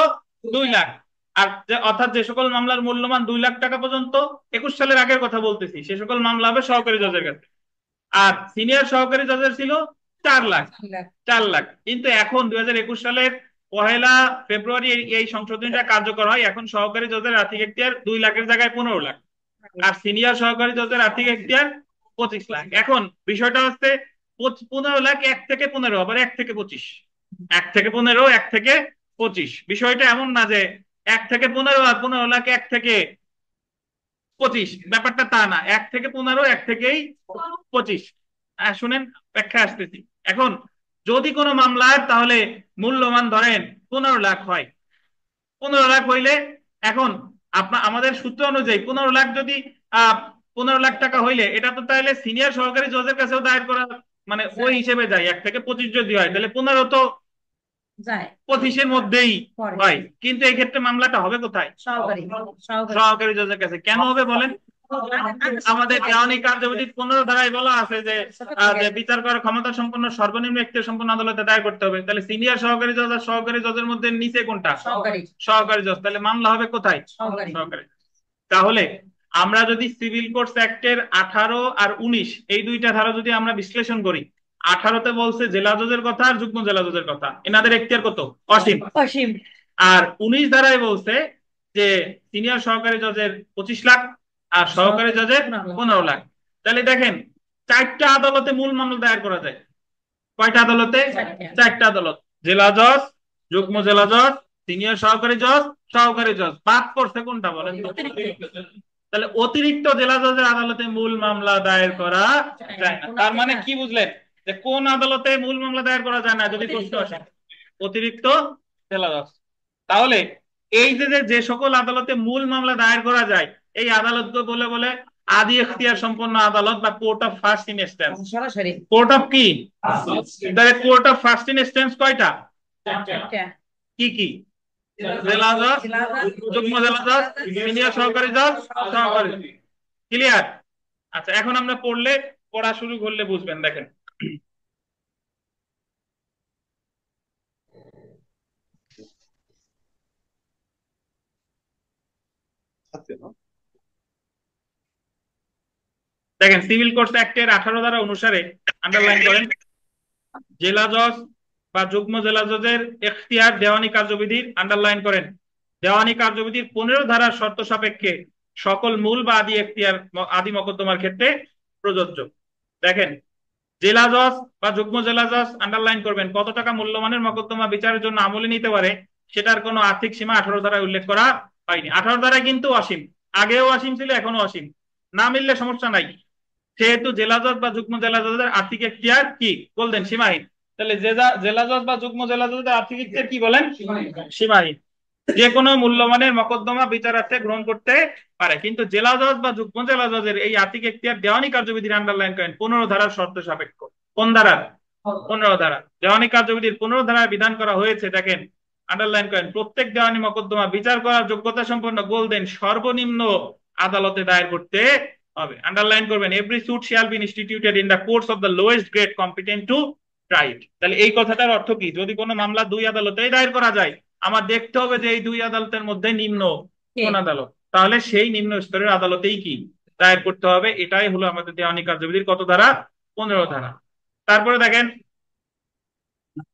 S1: 2 লাখ। আর অর্থাৎ যে সকল মামলার মূল্যমান 2 লাখ টাকা পর্যন্ত, 21 সালের আগের কথা বলতেছি, সে সকল মামলা হবে সহকারী জজের কাছে। আর সিনিয়র সহকারী জজের ছিল 4 লাখ, 4 লাখ। কিন্তু এখন 2021 সালের 1 ফেব্রুয়ারি এই সংশোধনীটা কার্যকর হয়। এখন সহকারী জজের আর্থিক এখতিয়ার 2 লাখের জায়গায় 15 লাখ, আর সিনিয়র সহকারী জজের আর্থিক এখতিয়ার 25 লাখ। এখন বিষয়টা হচ্ছে 15 লাখ 1 থেকে 15, আবার 1 থেকে 25, 1 থেকে 15, 1 থেকে 25। বিষয়টা এমন না যে 1 থেকে 15 আর 15 লাখ 1 থেকে 25, ব্যাপারটা তা না, 1 থেকে 15, 1 থেকেই 25। শুনেন, ব্যাখ্যা আসতেছি। এখন যদি কোনো মামলার তাহলে মূল্যমান ধরেন 15 লাখ হয়, 15 লাখ হইলে এখন আমাদের সূত্র অনুযায়ী 15 লাখ যদি 15 লাখ টাকা হইলে এটা তো তাহলে সিনিয়র সহকারী জজের কাছেও দায়ের করা, মানে ওই হিসেবে যায়। 1 থেকে 25 যদি হয় তাহলে 15 তো 25-এর মধ্যেই হয়। কিন্তু এই ক্ষেত্রে মামলাটা হবে কোথায়? সহকারী জজের কাছে। কেন হবে বলেন? আমাদের দেওয়ানি কার্যবিধির 15 ধারায় বলা আছে যে বিচার করার ক্ষমতা সম্পন্ন সর্বনিম্ন এখতিয়ার সম্পন্ন আদালতে দায়ের করতে হবে। তাহলে সিনিয়র সহকারী জজ আর সহকারী জজের মধ্যে নিচে কোনটা? সহকারী জজ। তাহলে মামলা হবে কোথায়? সহকারী। তাহলে আমরা যদি সিভিল কোর্টস অ্যাক্টের 18 আর 19 এই দুইটা ধারা যদি আমরা বিশ্লেষণ করি, 18তে বলছে জেলা জজের কথা আর যুগ্ম জেলা জজের কথা, এনাদের এখতিয়ার কত? অসীম। অসীম। আর 19 ধারায় বলছে যে সিনিয়র সহকারী জজের 25 লাখ আর সহকারী জজের 15 লাখ। তাহলে দেখেন 4টা আদালতে মূল মামলা দায়ের করা যায়। কয়টা আদালতে? 4টা আদালত, জেলা জজ, যুগ্ম জেলা জজ, সিনিয়র সহকারী জজ, সহকারী জজ। বাদ পড়ছে কোনটা বলেন? তাহলে অতিরিক্ত জেলা জজের আদালতে মূল মামলা দায়ের করা যায় না। তার মানে কি বুঝলেন যে কোন আদালতে মূল মামলা দায়ের করা যায় না যদি প্রশ্ন আসে? অতিরিক্ত জেলা জজ। তাহলে এই যে সকল আদালতে মূল মামলা দায়ের করা যায় এই আদালতকে বলে বলে আদি এখতিয়ার সম্পন্ন আদালত বা court of first instance. Court of কি? তাহলে কোর্ট অফ ফার্স্ট ইনস্ট্যান্স কয়টা? কি কি? জেলা জজ, যুগ্ম জেলা জজ, সিনিয়র সহকারী জজ, সহকারী। ক্লিয়ার? আচ্ছা, এখন আমরা পড়া শুরু করলে বুঝবেন। দেখেন, দেখেন সিভিল কোর্টস অ্যাক্টের 18 ধারা অনুসারে আন্ডারলাইন করেন, জেলা জজ বা যুগ্ম জেলা জজের এখতিয়ার দেওয়ানি কার্যবিধির, আন্ডারলাইন করেন, দেওয়ানি কার্যবিধির 15 ধারার শর্ত সাপেক্ষে সকল মূল বা আদি এখতিয়ার আদি মকদ্দমার ক্ষেত্রে প্রযোজ্য। দেখেন, জেলা জজ বা যুগ্ম জেলা জজ আন্ডারলাইন করবেন কত টাকা মূল্যমানের মকদ্দমা বিচারের জন্য আমলে নিতে পারে সেটার কোনো আর্থিক সীমা 18 ধারায় উল্লেখ করা হয়নি। 18 ধারায় কিন্তু অসীম, আগেও অসীম ছিল, এখনো অসীম, না মিললে সমস্যা নাই। সেহেতু জেলা জজ বা যুগ্ম জেলা জজের আর্থিক এখতিয়ার কি বলতেন? সীমাহীন। তাহলে জেলা জজ বা যুগ্ম জেলা জজের আর্থিক এখতিয়ার কি বলেন? সীমাহীন। যে কোনো মূল্যমানের মকদ্দমা বিচারার্থে গ্রহণ করতে পারে, কিন্তু জেলা জজ বা যুগ্ম জেলা জজের এই আর্থিক এখতিয়ার দেওয়ানি কার্যবিধির আন্ডারলাইন করেন 15 ধারার শর্ত সাপেক্ষ। কোন ধারা? 15 ধারা। দেওয়ানি কার্যবিধির 15 ধারায় বিধান করা হয়েছে, দেখেন আন্ডারলাইন করেন, প্রত্যেক দেওয়ানি মকদ্দমা বিচার করার যোগ্যতা সম্পন্ন গোলদেন সর্বনিম্ন আদালতে দায়ের করতে হবে। আন্ডারলাইন করবেন, every suit shall be instituted in the courts of the lowest grade competent to try it. তাহলে এই কথাটার অর্থ কি? যদি কোনো মামলা দুই আদালতেই দায়ের করা যায়, আমার দেখতে হবে যে এই দুই আদালতের মধ্যে নিম্ন কোন আদালত, তাহলে সেই নিম্ন স্তরের আদালতেই কি দায়ের করতে হবে। এটাই হলো আমাদের দেওয়ানি কার্যবিধির কত ধারা? 15 ধারা। তারপরে দেখেন,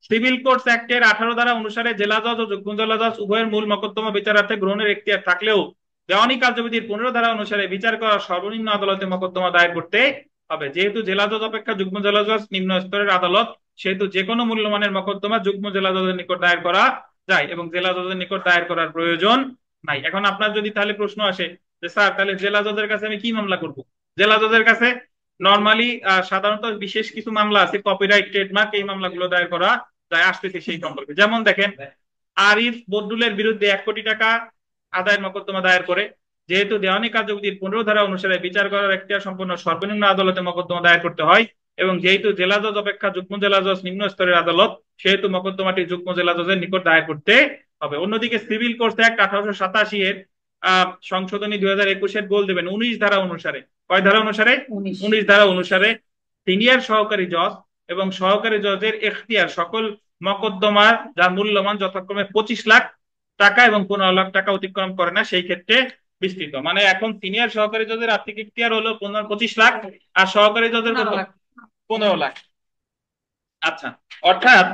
S1: সিভিল কোর্টস অ্যাক্টের 18 ধারা অনুসারে জেলা জজ ও যুগ্ম জেলা জজ উভয়ের মূল মকদ্দমা বিচারার্থে গ্রহণের এখতিয়ার থাকলেও দেওয়ানি কার্যবিধির 15 ধারা অনুসারে বিচার করার সর্বনিম্ন আদালতে মকদ্দমা দায়ের করতে হবে। যেহেতু জেলা জজ অপেক্ষা যুগ্ম জেলা জজ নিম্ন স্তরের আদালত, সেহেতু যে কোনো মূল্যমানের মকদ্দমা যুগ্ম জেলা জজের নিকট দায়ের করা যায় এবং জেলা জজের নিকট দায়ের করার প্রয়োজন নাই। এখন আপনার যদি তাহলে প্রশ্ন আসে যে স্যার তাহলে জেলা জজের কাছে আমি কি মামলা করব? জেলা জজের কাছে নর্মালি সাধারণত বিশেষ কিছু মামলা আছে, কপিরাইট, ট্রেডমার্ক, এই মামলাগুলো দায়ের করা যায়। আসতেছে সেই সম্পর্কে। যেমন দেখেন, আরিফ বদরুলের বিরুদ্ধে 1 কোটি টাকা আদায়ের মকদ্দমা দায়ের করে, যেহেতু দেওয়ানি কার্যবিধির 15 ধারা অনুসারে বিচার করার এখতিয়ার সম্পন্ন সর্বনিম্ন আদালতে মকদ্দমা দায়ের করতে হয় এবং যেহেতু জেলা জজ অপেক্ষা যুগ্ম জেলা জজ নিম্ন স্তরের আদালত, সেহেতু মকদ্দমাটি যুগ্ম জেলা জজের নিকট দায়ের করতে হবে। অন্যদিকে সিভিল কোর্টস অ্যাক্ট 1887 এর সংশোধনী 2021 গোল দেবেন 19 ধারা অনুসারে। কয় ধারা অনুসারে? 19 ধারা অনুসারে সিনিয়র সহকারী জজ এবং সহকারী জজের এখতিয়ার সকল মকদ্দমার যার মূল্যমান যথাক্রমে 25 লাখ টাকা এবং 15 লাখ টাকা অতিক্রম করে না সেই ক্ষেত্রে বিস্তৃত। মানে এখন সিনিয়র সহকারী জজের আর্থিক এখতিয়ার হলো 25 লাখ আর সহকারী জজের কত? 15 লাখ। আচ্ছা, অর্থাৎ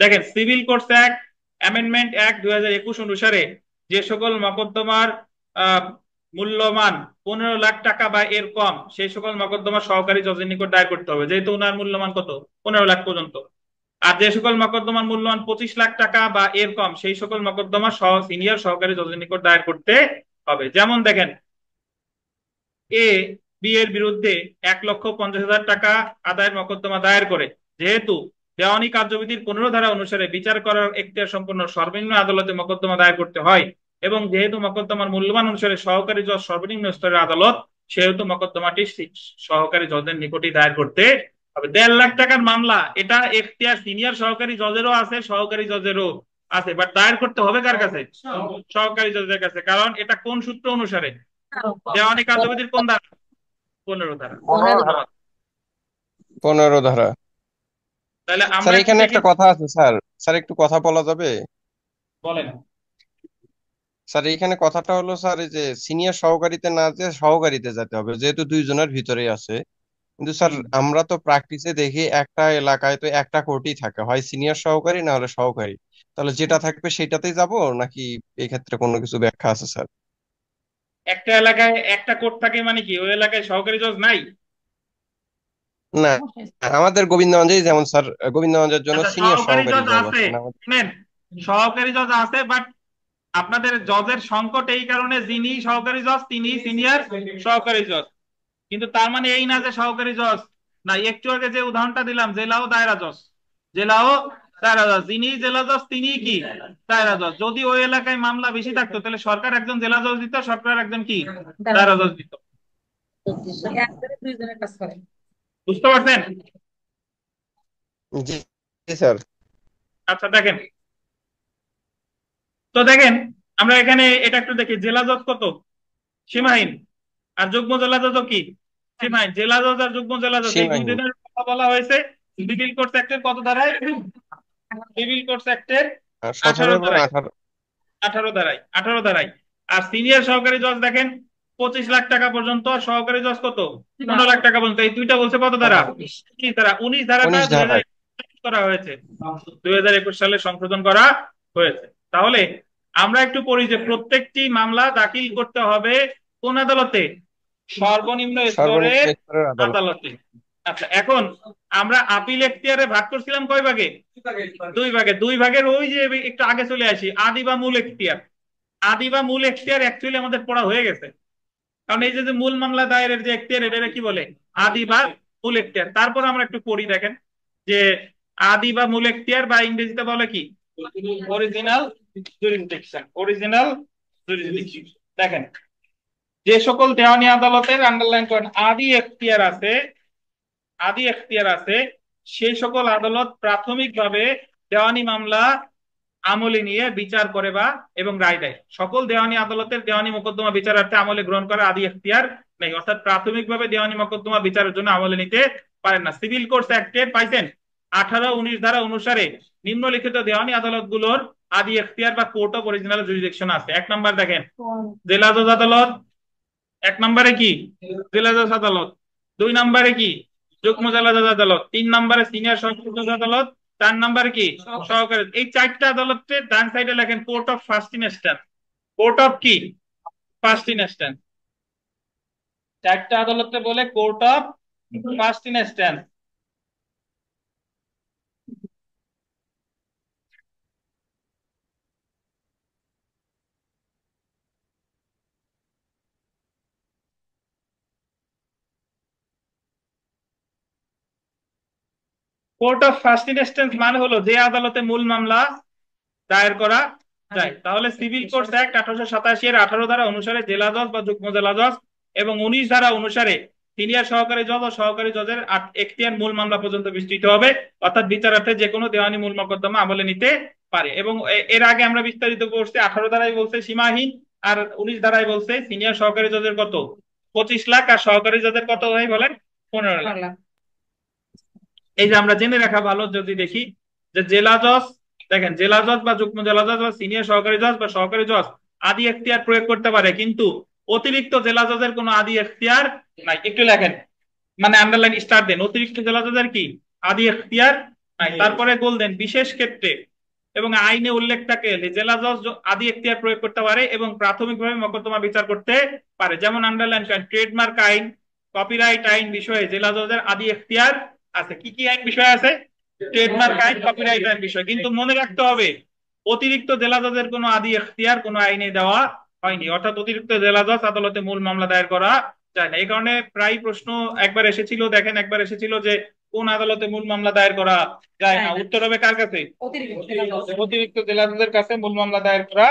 S1: দেখেন, civil courts act amendment act 2021 অনুসারে যে সকল মকদ্দমার মূল্যমান 15 লাখ টাকা বা এর কম, সেই সকল মকদ্দমা সহকারী জজের নিকট দায়ের করতে হবে, যেহেতু ওনার মূল্যমান কত? 15 লাখ পর্যন্ত। আর যে সকল মকদ্দমার মূল্যমান 25 লাখ টাকা বা এর কম, সেই সকল মকদ্দমা সিনিয়র সহকারী জজের নিকট দায়ের করতে হবে। যেমন দেখেন, এ বি এর বিরুদ্ধে 1,50,000 টাকা আদায়ের মকদ্দমা দায়ের করে, যেহেতু দেওয়ানি কার্যবিধির 15 ধারা অনুসারে বিচার করার এখতিয়ার সম্পন্ন সর্বনিম্ন আদালতে মকদ্দমা দায়ের করতে হয় এবং যেহেতু মকদ্দমার মূল্যমান অনুসারে সহকারী জজ সর্বনিম্ন স্তরের আদালত, সেহেতু মকদ্দমাটি সহকারী জজের নিকটই দায়ের করতে হবে। 1.5 লাখ টাকার মামলা, এটা এখতিয়ার সিনিয়র সহকারী জজেরও আছে, সহকারী জজেরও আছে, বাট দায়ের করতে হবে কার কাছে? সহকারী জজের কাছে। কারণ এটা কোন সূত্র অনুসারে? দেওয়ানি কার্যবিধির কোন ধারা? 15 ধারা।
S4: 15 ধারা।
S3: 15 ধারা।
S1: তাহলে
S3: স্যার
S1: আমরা
S3: এখানে একটা কথা আছে স্যার, স্যার একটু কথা বলা যাবে?
S1: বলেন।
S3: স্যার এখানে কথাটা হলো স্যার, এই যে সিনিয়র সহকারীতে না যে সহকারীতে যেতে হবে, যেহেতু দুইজনের ভিতরেই আছে। কিন্তু স্যার আমরা তো প্র্যাকটিসে দেখি একটা এলাকায় তো একটা কোর্টই থাকে, হয় সিনিয়র সহকারী না হলে সহকারী। তাহলে যেটা থাকবে সেটাতেই যাব নাকি এই ক্ষেত্রে কোনো কিছু ব্যাখ্যা আছে স্যার?
S1: একটা এলাকায় একটা কোর্ট থাকে মানে কি ওই এলাকায় সহকারী জজ নাই?
S3: না, আমাদের গোবিন্দগঞ্জেই যেমন স্যার, গোবিন্দগঞ্জের জন্য
S1: আচ্ছা,
S3: সিনিয়র
S1: সহকারী
S3: সহকারী
S1: জজ
S3: জজ
S1: আছে,
S3: আছেন আমাদের।
S1: শুনেন, সহকারী জজ আছে, বাট আপনাদের জজের সংকট এই কারণে যিনি সহকারী জজ তিনি সিনিয়র সহকারী জজ, কিন্তু তার মানে এই না যে সহকারী জজ না। একটু আগে যে উদাহরণটা দিলাম, জেলা ও দায়রা জজ, জেলা ও দায়রা জজ, যিনি জেলা জজ তিনি কি দায়রা জজ। যদি ওই এলাকায় মামলা বেশি থাকতো তাহলে সরকার একজন জেলা জজ দিত, সরকার একজন কি দায়রা জজ দিত। বুঝতে পারছেন?
S3: জি জি স্যার।
S1: আচ্ছা দেখেন, তো দেখেন আমরা এখানে এটা একটু দেখি, জেলা জজ কত? সীমাহীন। আর যুগ্ম জেলা জজ কি? সীমাহীন। জেলা জজ আর যুগ্ম জেলা জজ এই দুই
S3: সীমাহীন।
S1: দিনের কথা বলা হয়েছে সিভিল কোর্টস অ্যাক্টের কত ধারায়? সিভিল কোর্টস অ্যাক্টের
S3: 17
S1: 18
S3: এবং
S1: ধারায়।
S3: 18।
S1: 18 ধারায়। আর সিনিয়র সহকারী জজ দেখেন 25 লাখ টাকা পর্যন্ত, আর সহকারী জজ কত? 15 লাখ টাকা পর্যন্ত। এই দুইটা বলছে কত ধারা? 19 ধারা। 19 ধারাটা
S3: 19 ধারায়।
S1: 2021 করা হয়েছে, 2021 সালে সংশোধন করা হয়েছে। তাহলে আমরা একটু পড়ি যে প্রত্যেকটি মামলা দাখিল করতে হবে কোন আদালতে? সর্বনিম্ন
S3: সর্বনিম্ন
S1: স্তরের
S3: স্তরের আদালত।
S1: আদালতে। আচ্ছা, এখন আমরা আপিল এখতিয়ারে ভাগ করছিলাম কয় ভাগে? 2 ভাগে। 2 ভাগের ওই যে একটু আগে চলে আসি, আদি বা মূল এখতিয়ার। আদি বা মূল এখতিয়ার অ্যাকচুয়ালি আমাদের পড়া হয়ে গেছে, কারণ এই যে মূল মামলা দায়েরের যে এখতিয়ার এটা কি বলে? আদি বা মূল এখতিয়ার। তারপর আমরা একটু পড়ি, দেখেন যে আদি বা মূল এখতিয়ার বা ইংরেজিতে বলে কি অরিজিনাল জুরিসডিকশন, অরিজিনাল জুরিসডিকশন। দেখেন, যে সকল দেওয়ানি আদালতের আন্ডারলাইন করেন আদি এখতিয়ার আছে সেই সকল আদালত প্রাথমিকভাবে দেওয়ানি মামলা আমলে নিয়ে বিচার করে বা এবং রায় দেয়। সকল দেওয়ানি আদালতের দেওয়ানি মোকদ্দমা বিচারার্থে আমলে গ্রহণ করা আদি এখতিয়ার নেই, অর্থাৎ প্রাথমিকভাবে দেওয়ানি মোকদ্দমা বিচারের জন্য আমলে নিতে পারেন না। সিভিল কোর্টস অ্যাক্টের পাইছেন 18-19 ধারা অনুসারে নিম্নলিখিত দেওয়ানি আদালতগুলোর আদি এখতিয়ার বা কোর্ট অফ অরিজিনাল জুরিসডিকশন আছে। এক নম্বর দেখেন, জেলা জজ আদালত। এক নম্বরে কি? জেলা জজ আদালত। দুই নম্বরে কি? যুগ্ম জেলা জজ আদালত। তিন নম্বরে সিনিয়র সহকারী জজ আদালত। চার নম্বরে কি? সহকারী। এই চারটা আদালতের ডান সাইডে লেখেন court of first instance. Court of কি? First instance. চারটা আদালতকে বলে court of first instance. Court of first instance মানে হলো যে আদালতে মূল মামলা দায়ের করা যায়। তাহলে সিভিল কোর্টস অ্যাক্ট 1887 এর 18 ধারা অনুসারে জেলা জজ বা যুগ্ম জেলা জজ এবং 19 ধারা অনুসারে সিনিয়র সহকারী জজ ও সহকারী জজের এখতিয়ার মূল মামলা পর্যন্ত বিস্তৃত হবে, অর্থাৎ বিচারার্থে যে কোনো দেওয়ানি মূল মোকদ্দমা আমলে নিতে পারে। এবং এর আগে আমরা বিস্তারিত করছি, 18 ধারায় বলছে সীমাহীন, আর 19 ধারায় বলছে সিনিয়র সহকারী জজের কত? 25 লাখ, আর সহকারী জজের কত ভাই বলেন? 15 লাখ। এই যে আমরা জেনে রাখা ভালো, যদি দেখি যে জেলা জজ, দেখেন জেলা জজ বা যুগ্ম জেলা জজ বা সিনিয়র সহকারী জজ বা সহকারী জজ আদি এখতিয়ার প্রয়োগ করতে পারে, কিন্তু অতিরিক্ত জেলা জজের কোনো আদি এখতিয়ার নাই। একটু লেখেন, মানে আন্ডারলাইন স্টার দেন, অতিরিক্ত জেলা জজের কি? আদি এখতিয়ার নাই। তারপরে গোল দেন, বিশেষ ক্ষেত্রে এবং আইনে উল্লেখ থাকে জেলা জজ আদি এখতিয়ার প্রয়োগ করতে পারে এবং প্রাথমিকভাবে মোকদ্দমা বিচার করতে পারে। যেমন আন্ডারলাইন করেন, ট্রেডমার্ক আইন, কপিরাইট আইন বিষয়ে জেলা জজের আদি এখতিয়ার আছে। কি কি আইন বিষয় আছে? ট্রেডমার্ক আইন, কপিরাইট আইন বিষয়। কিন্তু মনে রাখতে হবে অতিরিক্ত জেলা জজের কোনো আদি এখতিয়ার কোনো আইনে দেওয়া হয়নি, অর্থাৎ অতিরিক্ত জেলা জজ আদালতে মূল মামলা দায়ের করা যায় না। এই কারণে প্রায় প্রশ্ন একবার এসেছিল, দেখেন একবার এসেছিল যে কোন আদালতে মূল মামলা দায়ের করা যায় না, উত্তর হবে কার কাছে? অতিরিক্ত জেলা জজের কাছে মূল মামলা দায়ের করা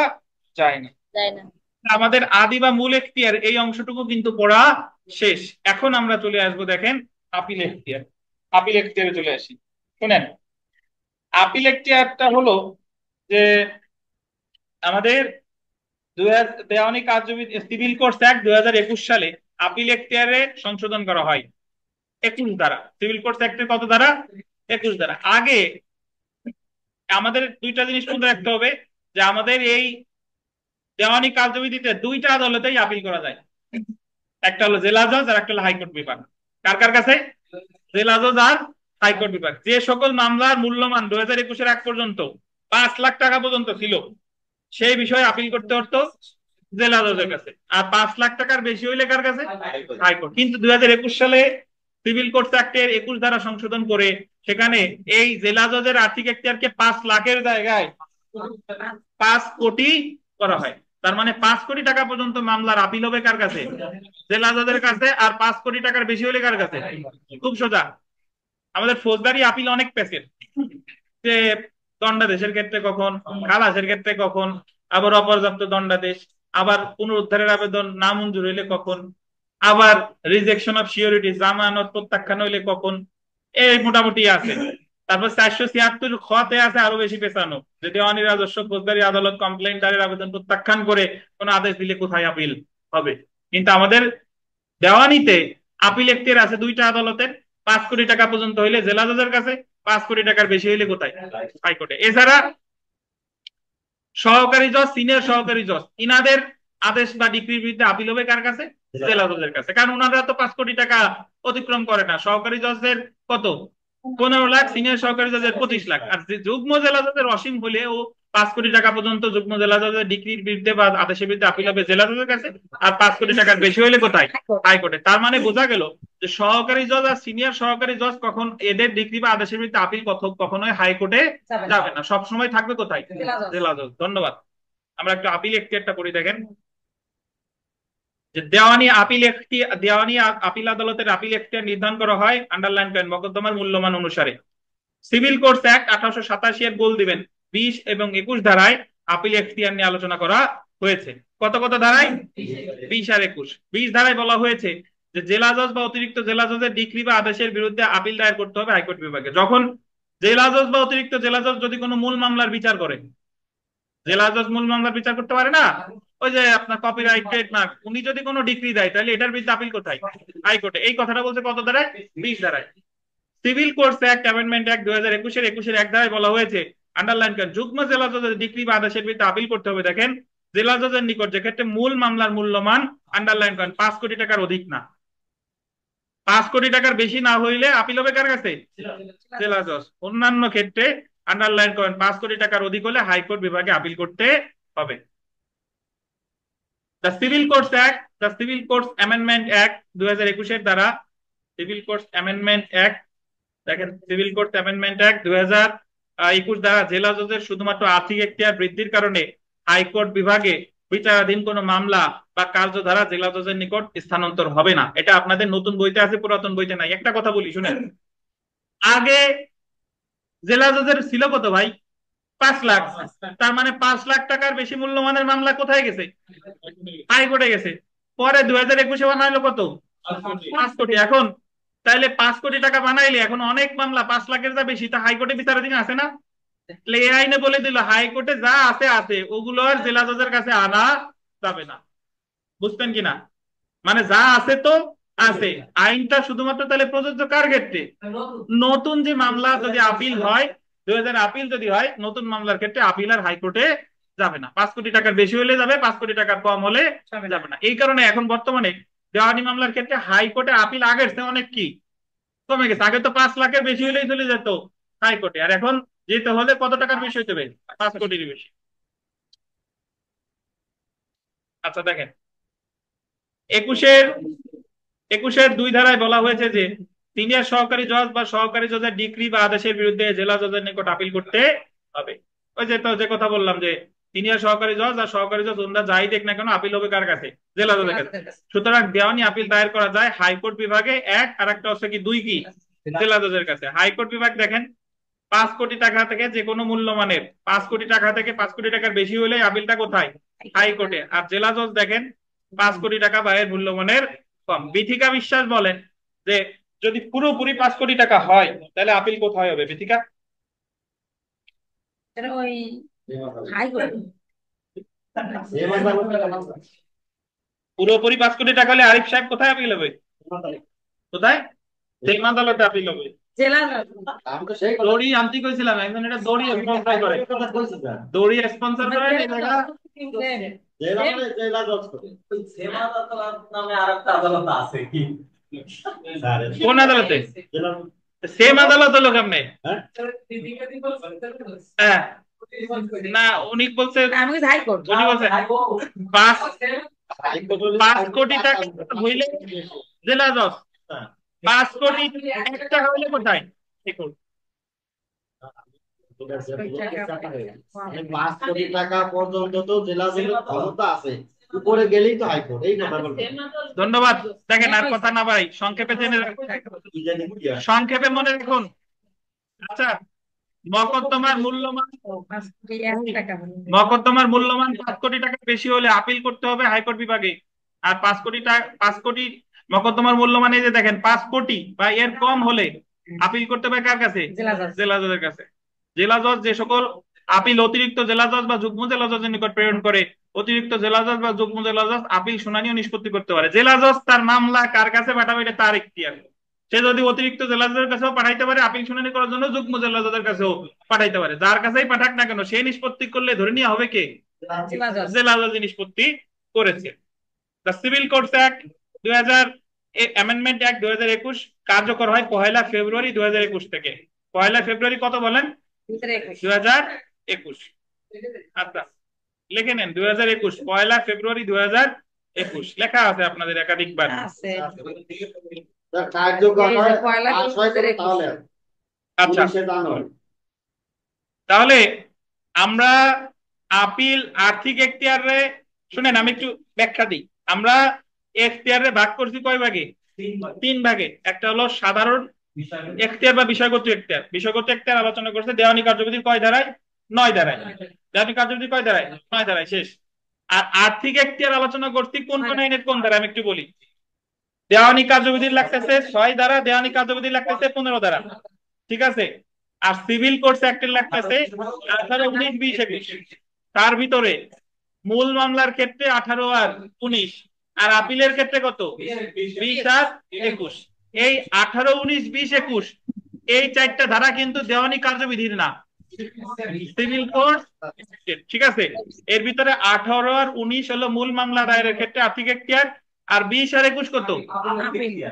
S1: যায় না। আমাদের আদি বা মূল এখতিয়ার এই অংশটুকু কিন্তু পড়া শেষ। এখন আমরা চলে আসবো, দেখেন আপিল এখতিয়ার। আপিল এখতিয়ারে চলে আসি। শুনেন, আপিল এখতিয়ারটা হলো যে আমাদের দেওয়ানি কার্যবিধি সিভিল কোর্টস অ্যাক্ট 2021 সালে আপিল এখতিয়ারে সংশোধন করা হয় 21 ধারা। সিভিল কোর্টস অ্যাক্টের কত ধারা? 21 ধারা। আগে আমাদের দুইটা জিনিস মনে রাখতে হবে, যে আমাদের এই দেওয়ানি কার্যবিধিতে দুইটা আদালতেই আপিল করা যায়, একটা হলো জেলা জজ আর একটা হলো হাইকোর্ট বিভাগ। কার কার কাছে? জেলা জজ আর হাইকোর্ট বিভাগ। যে সকল মামলার মূল্যমান 2021-এর আগ পর্যন্ত 5 লাখ টাকা পর্যন্ত ছিল, সেই বিষয়ে আপিল করতে হতো জেলা জজের কাছে, আর 5 লাখ টাকার বেশি হইলে কার কাছে? হাইকোর্ট। কিন্তু 2021 সালে সিভিল কোর্টস অ্যাক্টের 21 ধারা সংশোধন করে সেখানে এই জেলা জজের আর্থিক এখতিয়ারকে 5 লাখের জায়গায় 5 কোটি করা হয়। তার মানে 5 কোটি টাকা পর্যন্ত মামলার আপিল হবে কার কাছে? জেলা জজের কাছে। আর 5 কোটি টাকার বেশি হলে কার কাছে? খুব সোজা। আমাদের ফৌজদারি আপিল অনেক প্যাসেজ, যে দণ্ডাদেশের ক্ষেত্রে কখন, খালাসের ক্ষেত্রে কখন, আবার অপর্যাপ্ত দণ্ডাদেশ, আবার পুনরুদ্ধারের আবেদন না মঞ্জুর হইলে কখন, আবার রিজেকশন অফ সিওরিটি জামানত প্রত্যাখ্যান হইলে কখন, এই মোটামুটি আছে। তারপর 476 খতে আছে আরো বেশি পেছানো, যে দেওয়ানি রাজস্ব ফৌজদারি আদালত কমপ্লেইন্টারের আবেদন প্রত্যাখ্যান করে কোন আদেশ দিলে কোথায় আপিল হবে। কিন্তু আমাদের দেওয়ানিতে আপিল এখতিয়ার আছে দুইটা আদালতের, 5 কোটি টাকা পর্যন্ত হইলে জেলা জজের কাছে, 5 কোটি টাকার বেশি হইলে কোথায়? হাইকোর্টে। এছাড়া সহকারী জজ, সিনিয়র সহকারী জজ, ইনাদের আদেশ বা ডিক্রির বিরুদ্ধে আপিল হবে কার কাছে? জেলা জজের কাছে, কারণ ওনারা তো 5 কোটি টাকা অতিক্রম করে না। সহকারী জজের কত? 15 লাখ, সিনিয়র সহকারী জজের 25 লাখ। আর যুগ্ম জেলা জজের অসীম হলে ও 5 কোটি টাকা পর্যন্ত যুগ্ম জেলা জজের ডিক্রির বিরুদ্ধে বা আদেশের বিরুদ্ধে আপিল হবে জেলা জজের কাছে, আর 5 কোটি টাকার বেশি হলে কোথায়? হাইকোর্টে। তার মানে বোঝা গেল যে সহকারী জজ আর সিনিয়র সহকারী জজ কখন এদের ডিক্রি বা আদেশের বিরুদ্ধে আপিল কখনোই হাইকোর্টে যাবে না, সব সময় থাকবে কোথায়? জেলা জজ। ধন্যবাদ। আমরা একটু আপিল এখতিয়ারটা করি। দেখেন যে দেওয়ানি আপিল আদালতের আপিল এখতিয়ার নির্ধারণ করা হয় আন্ডারলাইন করেন মোকদ্দমার মূল্যমান অনুসারে। সিভিল কোর্টস অ্যাক্ট 1887 এর গোল দিবেন, 20 এবং 21 ধারায় আপিল এখতিয়ার নিয়ে আলোচনা করা হয়েছে। কত কত ধারায়? 20 আর 21। 20 ধারায় বলা হয়েছে যে জেলা জজ বা অতিরিক্ত জেলা জজের ডিক্রি বা আদেশের বিরুদ্ধে আপিল দায়ের করতে হবে হাইকোর্ট বিভাগে। যখন জেলা জজ বা অতিরিক্ত জেলা জজ যদি কোনো মূল মামলার বিচার করে, জেলা জজ মূল মামলার বিচার করতে পারে না, ওই যে আপনার কপিরাইট ট্রেডমার্ক, উনি যদি কোনো ডিক্রি দেয় তাহলে এটার বিরুদ্ধে আপিল কোথায়? হাইকোর্টে। এই কথাটা বলছে কত ধারায়? 20 ধারায়। Civil courts act amendment act 2021-এর এক ধারায় বলা হয়েছে, আন্ডারলাইন করেন, যুগ্ম জেলা জজের ডিক্রি বা আদেশের বিরুদ্ধে আপিল করতে হবে। দেখেন, জেলা জজের নিকট যে ক্ষেত্রে মূল মামলার মূল্যমান, আন্ডারলাইন করেন, 5 কোটি টাকার অধিক না, 5 কোটি টাকার বেশি না হইলে আপিল হবে কার কাছে? জেলা জজ। অন্যান্য ক্ষেত্রে আন্ডারলাইন করেন 5 কোটি টাকার অধিক হলে হাইকোর্ট বিভাগে আপিল করতে হবে। The civil courts act, the civil courts amendment act 2021-এর দ্বারা, সিভিল কোর্টস অ্যামেন্ডমেন্ট অ্যাক্ট, দেখেন সিভিল কোর্টস অ্যামেন্ডমেন্ট অ্যাক্ট 2021 দ্বারা জেলা জজের শুধুমাত্র আর্থিক এখতিয়ার বৃদ্ধির কারণে হাইকোর্ট বিভাগে বিচারাধীন কোনো মামলা বা কার্যধারা জেলা জজের নিকট স্থানান্তর হবে না। এটা আপনাদের নতুন বইতে আছে, পুরাতন বইতে নাই। একটা কথা বলি শুনেন, আগে জেলা জজের ছিল কত ভাই? 5 লাখ। তার মানে 5 লাখ টাকার বেশি মূল্যমানের মামলা কোথায় গেছে? হাইকোর্টে গেছে। পরে 2021-এ বানাইলো কত? 5 কোটি। এখন তাইলে 5 কোটি টাকা বানাইলে এখন অনেক মামলা 5 লাখের যা বেশি তা হাইকোর্টে বিচারাধীন আছে না? এই আইনে বলে দিল হাইকোর্টে যা আছে আছে, ওগুলো আর জেলা জজের কাছে আনা যাবে না। বুঝতেন কিনা? মানে যা আছে তো আছে। আইনটা শুধুমাত্র তাহলে প্রযোজ্য কার ক্ষেত্রে? নতুন যে মামলা যদি আপিল হয়, 2000 আপিল যদি হয়, নতুন মামলার ক্ষেত্রে আপিল আর হাইকোর্টে যাবে না। 5 কোটি টাকার বেশি হলে যাবে, 5 কোটি টাকার কম হলে যাবে না। এই কারণে এখন বর্তমানে দেওয়ানি মামলার ক্ষেত্রে হাইকোর্টে আপিল আগের চেয়ে অনেক কি কমে গেছে। আগে তো 5 লাখের বেশি হলেই চলে যেত হাইকোর্টে, আর এখন যেতে হলে কত টাকার বেশি হতে হবে? 5 কোটির বেশি। আচ্ছা দেখেন, 21-এর 2 ধারায় বলা হয়েছে যে সিনিয়র সহকারী জজ বা সহকারী জজের ডিক্রি বা আদেশের বিরুদ্ধে জেলা জজের নিকট আপিল করতে হবে। ওই যে তো যে কথা বললাম যে সিনিয়র সহকারী জজ আর সহকারী জজ ওনারা যাই দেখ না কেন আপিল হবে কার কাছে? জেলা জজের কাছে। সুতরাং দেওয়ানি আপিল দায়ের করা যায় হাইকোর্ট বিভাগে এক, আর একটা হচ্ছে কি 2 কি জেলা জজের কাছে। হাইকোর্ট বিভাগ দেখেন 5 কোটি টাকা থেকে যে কোনো মূল্যমানের 5 কোটি টাকা থেকে 5 কোটি টাকার বেশি হলে আপিলটা কোথায়? হাইকোর্টে। আর জেলা জজ দেখেন 5 কোটি টাকা বা এর মূল্যমানের কম। বিথিকা বিশ্বাস বলেন যে যদি পুরোপুরি 5 কোটি টাকা হয় তাহলে আপিল কোথায় হবে? বিথিকা?
S5: ওই হাইকোর্ট।
S1: পুরোপুরি 5 কোটি টাকা হলে আরিফ সাহেব কোথায় আপিল হবে? কোথায়? সেম আদালতে আপিল হবে।
S5: জেলা
S1: দড়ি আনতে কইছিলাম, একজন এটা দড়ি স্পন্সর করে, দড়ি স্পন্সর করে এই জায়গা। কোন আদালতে? সেম আদালত হলো কেমনে? হ্যাঁ না, উনি বলছে,
S5: আমি হাইকোর্ট।
S1: উনি বলছে 5 কোটি টাকা হইলে জেলা জজ, 5 কোটি 1 টাকা হইলে কোথায়? দেখুন
S6: 5 কোটি টাকা পর্যন্ত তো জেলা জজের ক্ষমতা আছে, উপরে গেলেই তো হাইকোর্ট। এই কথা বলবো।
S1: ধন্যবাদ। দেখেন আর কথা না বাড়াই, সংক্ষেপে জেনে সংক্ষেপে মনে রাখুন। আচ্ছা, মকদ্দমার মূল্যমান 5 কোটি টাকা বেশি হলে আপিল করতে হবে হাইকোর্ট বিভাগে। আর 5 কোটি টাকা, 5 কোটি মকদ্দমার মূল্যমান এই যে দেখেন 5 কোটি বা এর কম হলে আপিল করতে হবে কার কাছে? জেলা জজের কাছে। জেলা জজ যে সকল আপিল অতিরিক্ত জেলা জজ বা যুগ্ম জেলা জজের নিকট প্রেরণ করে, অতিরিক্ত জেলা জজ বা যুগ্ম জেলা জজ আপিল শুনানি ও নিষ্পত্তি করতে পারে। জেলা জজ তার মামলা কার কাছে পাঠাবে এটা তার ইখতিয়ার। সে যদি অতিরিক্ত জেলা জজের কাছেও পাঠাইতে পারে আপিল শুনানি করার জন্য, যুগ্ম জেলা জজের কাছেও পাঠাইতে পারে। যার কাছেই পাঠাক না কেন সে নিষ্পত্তি করলে ধরে নিয়ে হবে কে? জেলা জজ নিষ্পত্তি করেছে। The civil courts act 2000 amendment act 2021 কার্যকর হয় 1 ফেব্রুয়ারি 2021 থেকে। 1 ফেব্রুয়ারি কত বলেন? 2021। আচ্ছা লিখে নেন 2021, 1 ফেব্রুয়ারি 2021 লেখা আছে আপনাদের একাধিকবার। আচ্ছা তাহলে আমরা আপিল আর্থিক এখতিয়ারে, শুনেন আমি একটু ব্যাখ্যা দিই। আমরা এখতিয়ারে ভাগ করছি কয় ভাগে? 3 ভাগে। একটা হলো সাধারণ এখতিয়ার বা বিষয়গত এখতিয়ার। বিষয়গত এখতিয়ার আলোচনা করছে দেওয়ানি কার্যবিধির কয় ধারায়? নয় দাঁড়ায়। দেওয়ানি কার্যবিধি কয় দাঁড়ায়? 9 দাঁড়ায়, শেষ। আর আর্থিক এখতিয়ার আলোচনা করছি কোন কোন আইনের কোন ধারা, আমি একটু বলি। দেওয়ানি কার্যবিধির লাগতেছে 6 ধারা, দেওয়ানি কার্যবিধি লাগতেছে 15 ধারা, ঠিক আছে। আর সিভিল কোর্টস অ্যাক্টের লাগতেছে 18, 19, 20, 21। তার ভিতরে মূল মামলার ক্ষেত্রে 18 আর 19, আর আপিলের ক্ষেত্রে কত? 20 আর 21। এই 18, 19, 20, 21 এই 4টা ধারা কিন্তু দেওয়ানি কার্যবিধির না, সিভিল কোর্ট, ঠিক আছে। এর ভিতরে 18 আর 19 হলো মূল মামলা দায়েরের ক্ষেত্রে আর্থিক এখতিয়ার, আর 20 আর 21 কত?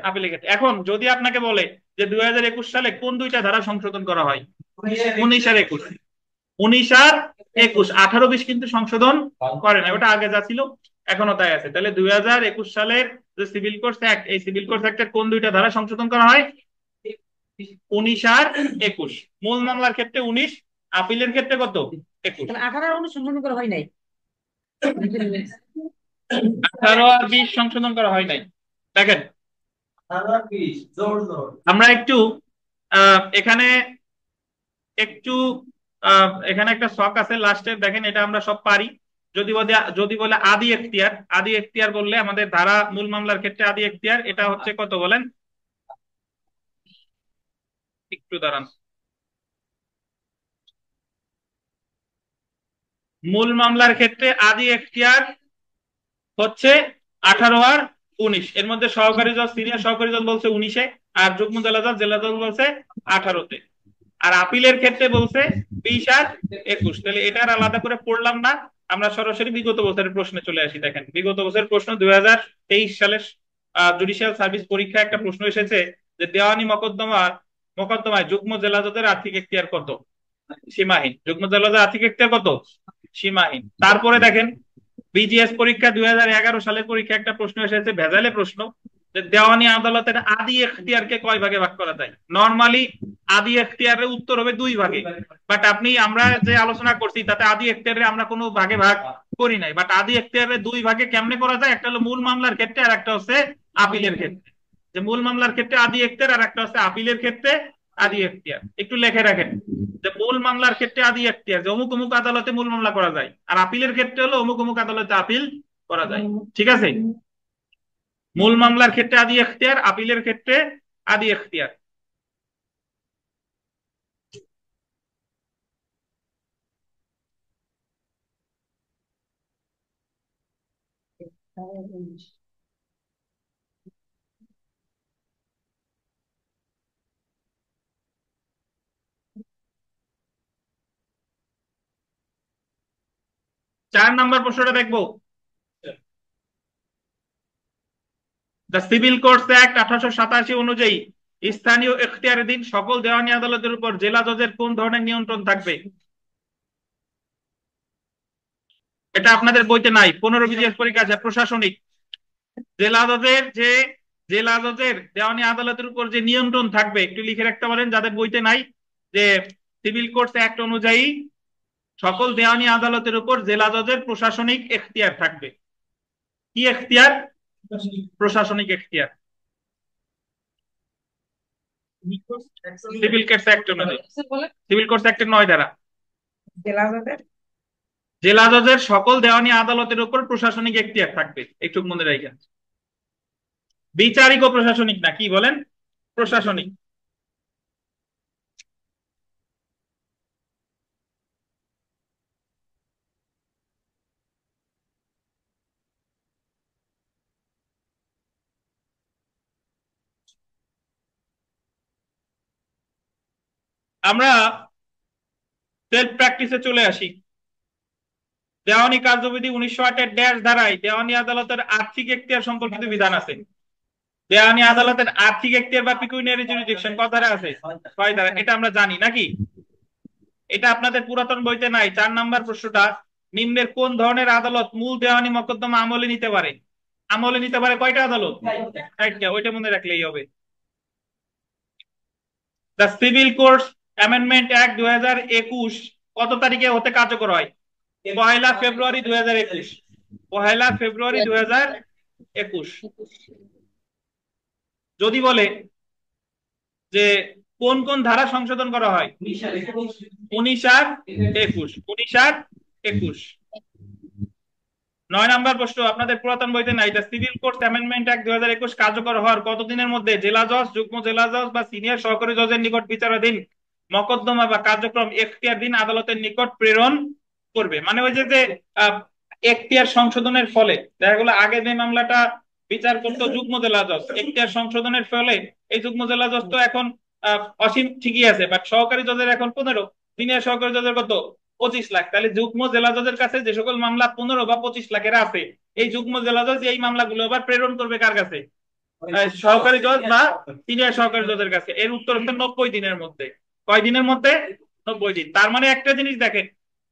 S1: আপিলের ক্ষেত্রে। এখন যদি আপনাকে বলে যে 2021 সালে কোন দুইটা ধারা সংশোধন করা হয়, 19 আর 21, 19 আর 21, 18, 20 কিন্তু সংশোধন করে না, ওটা আগে যা ছিল এখনো তাই আছে। তাহলে 2021 সালের যে সিভিল কোর্টস অ্যাক্ট, এই সিভিল কোর্টস অ্যাক্টের কোন দুইটা ধারা সংশোধন করা হয়? 19 আর 21। মূল মামলার ক্ষেত্রে 19, আপিলের ক্ষেত্রে কত? 21।
S5: 18 আর 19 সংশোধন করা হয় নাই।
S1: 18 আর 20 সংশোধন করা হয় নাই। দেখেন আমরা একটু এখানে একটু এখানে একটা শখ আছে লাস্টে, দেখেন এটা আমরা সব পারি। যদি বলে আদি এখতিয়ার, আদি এখতিয়ার বললে আমাদের ধারা মূল মামলার ক্ষেত্রে আদি এখতিয়ার এটা হচ্ছে কত বলেন? একটু দাঁড়ান। মূল মামলার ক্ষেত্রে আদি এখতিয়ার হচ্ছে 18 আর 19। এর মধ্যে সহকারী জজ, সিনিয়র সহকারী জজ বলছে 19-এ, আর যুগ্ম জেলা জজ, জেলা জজ বলছে 18-তে। আর আপিলের ক্ষেত্রে বলছে 20 আর 21। তাহলে এটা আর আলাদা করে পড়লাম না, আমরা সরাসরি বিগত বছরের প্রশ্নে চলে আসি। দেখেন বিগত বছরের প্রশ্ন 2023 সালের জুডিশিয়াল সার্ভিস পরীক্ষা একটা প্রশ্ন এসেছে যে দেওয়ানি মোকদ্দমায় যুগ্ম জেলা জজের আর্থিক এখতিয়ার কত? সীমাহীন। যুগ্ম জেলা জজের আর্থিক এখতিয়ার কত? সীমাহীন। তারপরে দেখেন বিজিএস পরীক্ষা 2011 সালের পরীক্ষা একটা প্রশ্ন এসেছে, ভেজালে প্রশ্ন, যে দেওয়ানি আদালতের আদি এখতিয়ারকে কয় ভাগে ভাগ করা যায়। নরমালি আদি এখতিয়ারের উত্তর হবে 2 ভাগে, বাট আমরা যে আলোচনা করছি তাতে আদি এখতিয়ারে আমরা কোনো ভাগে ভাগ করি নাই। বাট আদি এখতিয়ারে 2 ভাগে কেমনে করা যায়, একটা হলো মূল মামলার ক্ষেত্রে আর একটা হচ্ছে আপিলের ক্ষেত্রে। যে মূল মামলার ক্ষেত্রে আদি এখতিয়ার আর একটা হচ্ছে আপিলের ক্ষেত্রে আদি এখতিয়ার। একটু লিখে রাখেন যে মূল মামলার ক্ষেত্রে আদি এখতিয়ার যে অমুক অমুক আদালতে মূল মামলা করা যায়, আর আপিলের ক্ষেত্রে হলো অমুক অমুক আদালতে আপিল করা যায়, ঠিক আছে। মূল মামলার ক্ষেত্রে আদি এখতিয়ার, আপিলের ক্ষেত্রে আদি এখতিয়ার। চার নাম্বার প্রশ্নটা দেখবো। দ্য সিভিল কোর্টস অ্যাক্ট 1887 অনুযায়ী স্থানীয় এখতিয়ারাধীন সকল দেওয়ানি আদালতের উপর জেলা জজের কোন ধরনের নিয়ন্ত্রণ থাকবে? এটা আপনাদের বইতে নাই, 15 বিজিএস পরীক্ষা আছে। প্রশাসনিক জেলা জজের দেওয়ানি আদালতের উপর যে নিয়ন্ত্রণ থাকবে একটু লিখে রাখতে পারেন যাদের বইতে নাই, যে সিভিল কোর্টস অ্যাক্ট অনুযায়ী সকল দেওয়ানি আদালতের উপর জেলা জজের প্রশাসনিক এখতিয়ার থাকবে। কি এখতিয়ার? প্রশাসনিক এখতিয়ার। সিভিল কোর্টস অ্যাক্ট অনুযায়ী, সিভিল কোর্টস অ্যাক্টের 9 ধারা। জেলা জজের সকল দেওয়ানি আদালতের উপর প্রশাসনিক এখতিয়ার থাকবে, একটু মনে রাখেন। বিচারিক ও প্রশাসনিক না, কি বলেন? প্রশাসনিক। আমরা সেলফ প্র্যাকটিসে চলে আসি। দেওয়ানি কার্যবিধি 1908 ড্যাশ ধারায় দেওয়ানি আদালতের আর্থিক এখতিয়ার সম্পর্কিত বিধান আছে। দেওয়ানি আদালতের আর্থিক এখতিয়ার বা পিকুনিয়ারি জুরিসডিকশন কত ধারা আছে? 6 ধারা। এটা আমরা জানি নাকি? এটা আপনাদের পুরাতন বইতে নাই। 4 নাম্বার প্রশ্নটা, নিম্নের কোন ধরনের আদালত মূল দেওয়ানি মোকদ্দমা আমলে নিতে পারে? আমলে নিতে পারে কয়টা আদালত? একটা, ওইটা মনে রাখলেই হবে। The civil courts amendment act 2021 কত তারিখে হতে কার্যকর হয়? 1 ফেব্রুয়ারি 2021। 1 ফেব্রুয়ারি 2021। যদি বলে যে কোন কোন ধারা সংশোধন করা হয়? 19 আর 21, 19 আর 21। 9 নম্বর প্রশ্ন, আপনাদের পুরাতন বইতে নাই, the civil courts amendment act 2021 কার্যকর হওয়ার কতদিনের মধ্যে জেলা জজ, যুগ্ম জেলা জজ বা সিনিয়র সহকারী জজের নিকট বিচারাধীন মকদ্দমা বা কার্যক্রম এখতিয়ারধীন আদালতের নিকট প্রেরণ করবে? মানে ওই যে এখতিয়ার সংশোধনের ফলে দেখা গেলো আগে যে মামলাটা বিচার করতো যুগ্ম জেলা জজ, এখতিয়ার সংশোধনের ফলে এই যুগ্ম জেলা জজ তো এখন অসীম ঠিকই আছে, বাট সহকারী জজের এখন 15, সিনিয়র সহকারী জজের কত? 25 লাখ। তাহলে যুগ্ম জেলা জজের কাছে যে সকল মামলা 15 বা 25 লাখের আছে, এই যুগ্ম জেলা জজ এই মামলাগুলো আবার প্রেরণ করবে কার কাছে? সহকারী জজ বা সিনিয়র সহকারী জজের কাছে। এর উত্তর হচ্ছে 90 দিনের মধ্যে। কয় দিনের মধ্যে? 90 দিন। তার মানে একটা জিনিস দেখেন,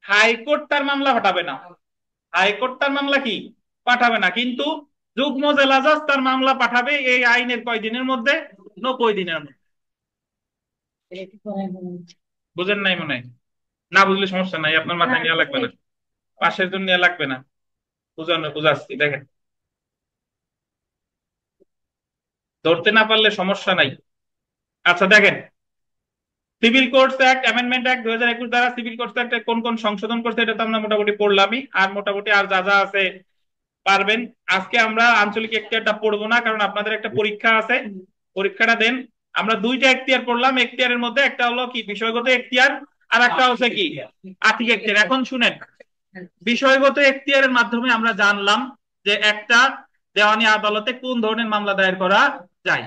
S1: হাইকোর্ট তার মামলা পাঠাবে না, হাইকোর্ট তার মামলা কি পাঠাবে না, কিন্তু যুগ্ম জেলা জজ তার মামলা পাঠাবে এই আইনের কয় দিনের মধ্যে? 90 দিনের মধ্যে। বুঝেন নাই মনে হয়? না বুঝলে সমস্যা নাই, আপনার মাথায় নেওয়া লাগবে না, পাশের জন্য নেওয়া লাগবে না, বুঝাচ্ছি দেখেন, ধরতে না পারলে সমস্যা নাই। আচ্ছা দেখেন, civil courts act amendment act 2021 দ্বারা সিভিল কোর্টস অ্যাক্টে কোন কোন সংশোধন করছে এটা তো আমরা মোটামুটি পড়লামই, আর মোটামুটি আর যা যা আছে পারবেন। আজকে আমরা আঞ্চলিক এখতিয়ারটা পড়বো না, কারণ আপনাদের একটা পরীক্ষা আছে, পরীক্ষাটা দেন। আমরা দুইটা এখতিয়ার পড়লাম, এখতিয়ারের মধ্যে একটা হলো কি বিষয়গত এখতিয়ার, আর একটা হচ্ছে কি আর্থিক এখতিয়ার। এখন শুনেন, বিষয়গত এখতিয়ারের মাধ্যমে আমরা জানলাম যে একটা দেওয়ানি আদালতে কোন ধরনের মামলা দায়ের করা যায়,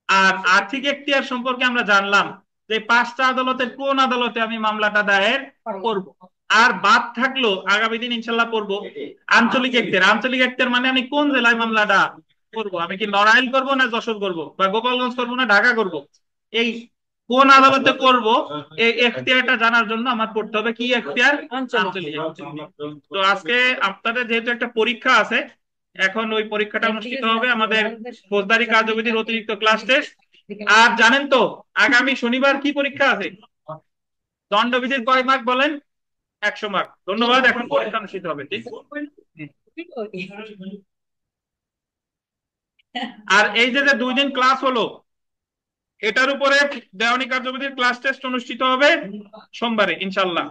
S1: আর আর্থিক এখতিয়ার সম্পর্কে আমরা জানলাম যে 5টা আদালতের কোন আদালতে আমি মামলাটা দায়ের করব। আর বাদ থাকলো আগামী দিন ইনশাল্লাহ পড়বো আঞ্চলিক এখতিয়ার। আঞ্চলিক এখতিয়ার মানে আমি কোন জেলায় মামলাটা করব, আমি কি নড়াইল করব না যশোর করব বা গোপালগঞ্জ করব না ঢাকা করব, এই কোন আদালতে করব এই এখতিয়ারটা জানার জন্য আমার পড়তে হবে কি এখতিয়ার? আঞ্চলিক এখতিয়ার। তো আজকে আপনাদের যেহেতু একটা পরীক্ষা আছে, এখন ওই পরীক্ষাটা অনুষ্ঠিত হবে আমাদের ফৌজদারি কার্যবিধির অতিরিক্ত ক্লাস টেস্ট। আর জানেন তো আগামী শনিবার কি পরীক্ষা আছে? দণ্ডবিধির কয় মার্ক বলেন? 100 মার্ক। ধন্যবাদ, এখন পরীক্ষা অনুষ্ঠিত হবে, ঠিক? আর এই যে 2 দিন ক্লাস হলো, এটার উপরে দেওয়ানি কার্যবিধির ক্লাস টেস্ট অনুষ্ঠিত হবে সোমবারে ইনশাল্লাহ।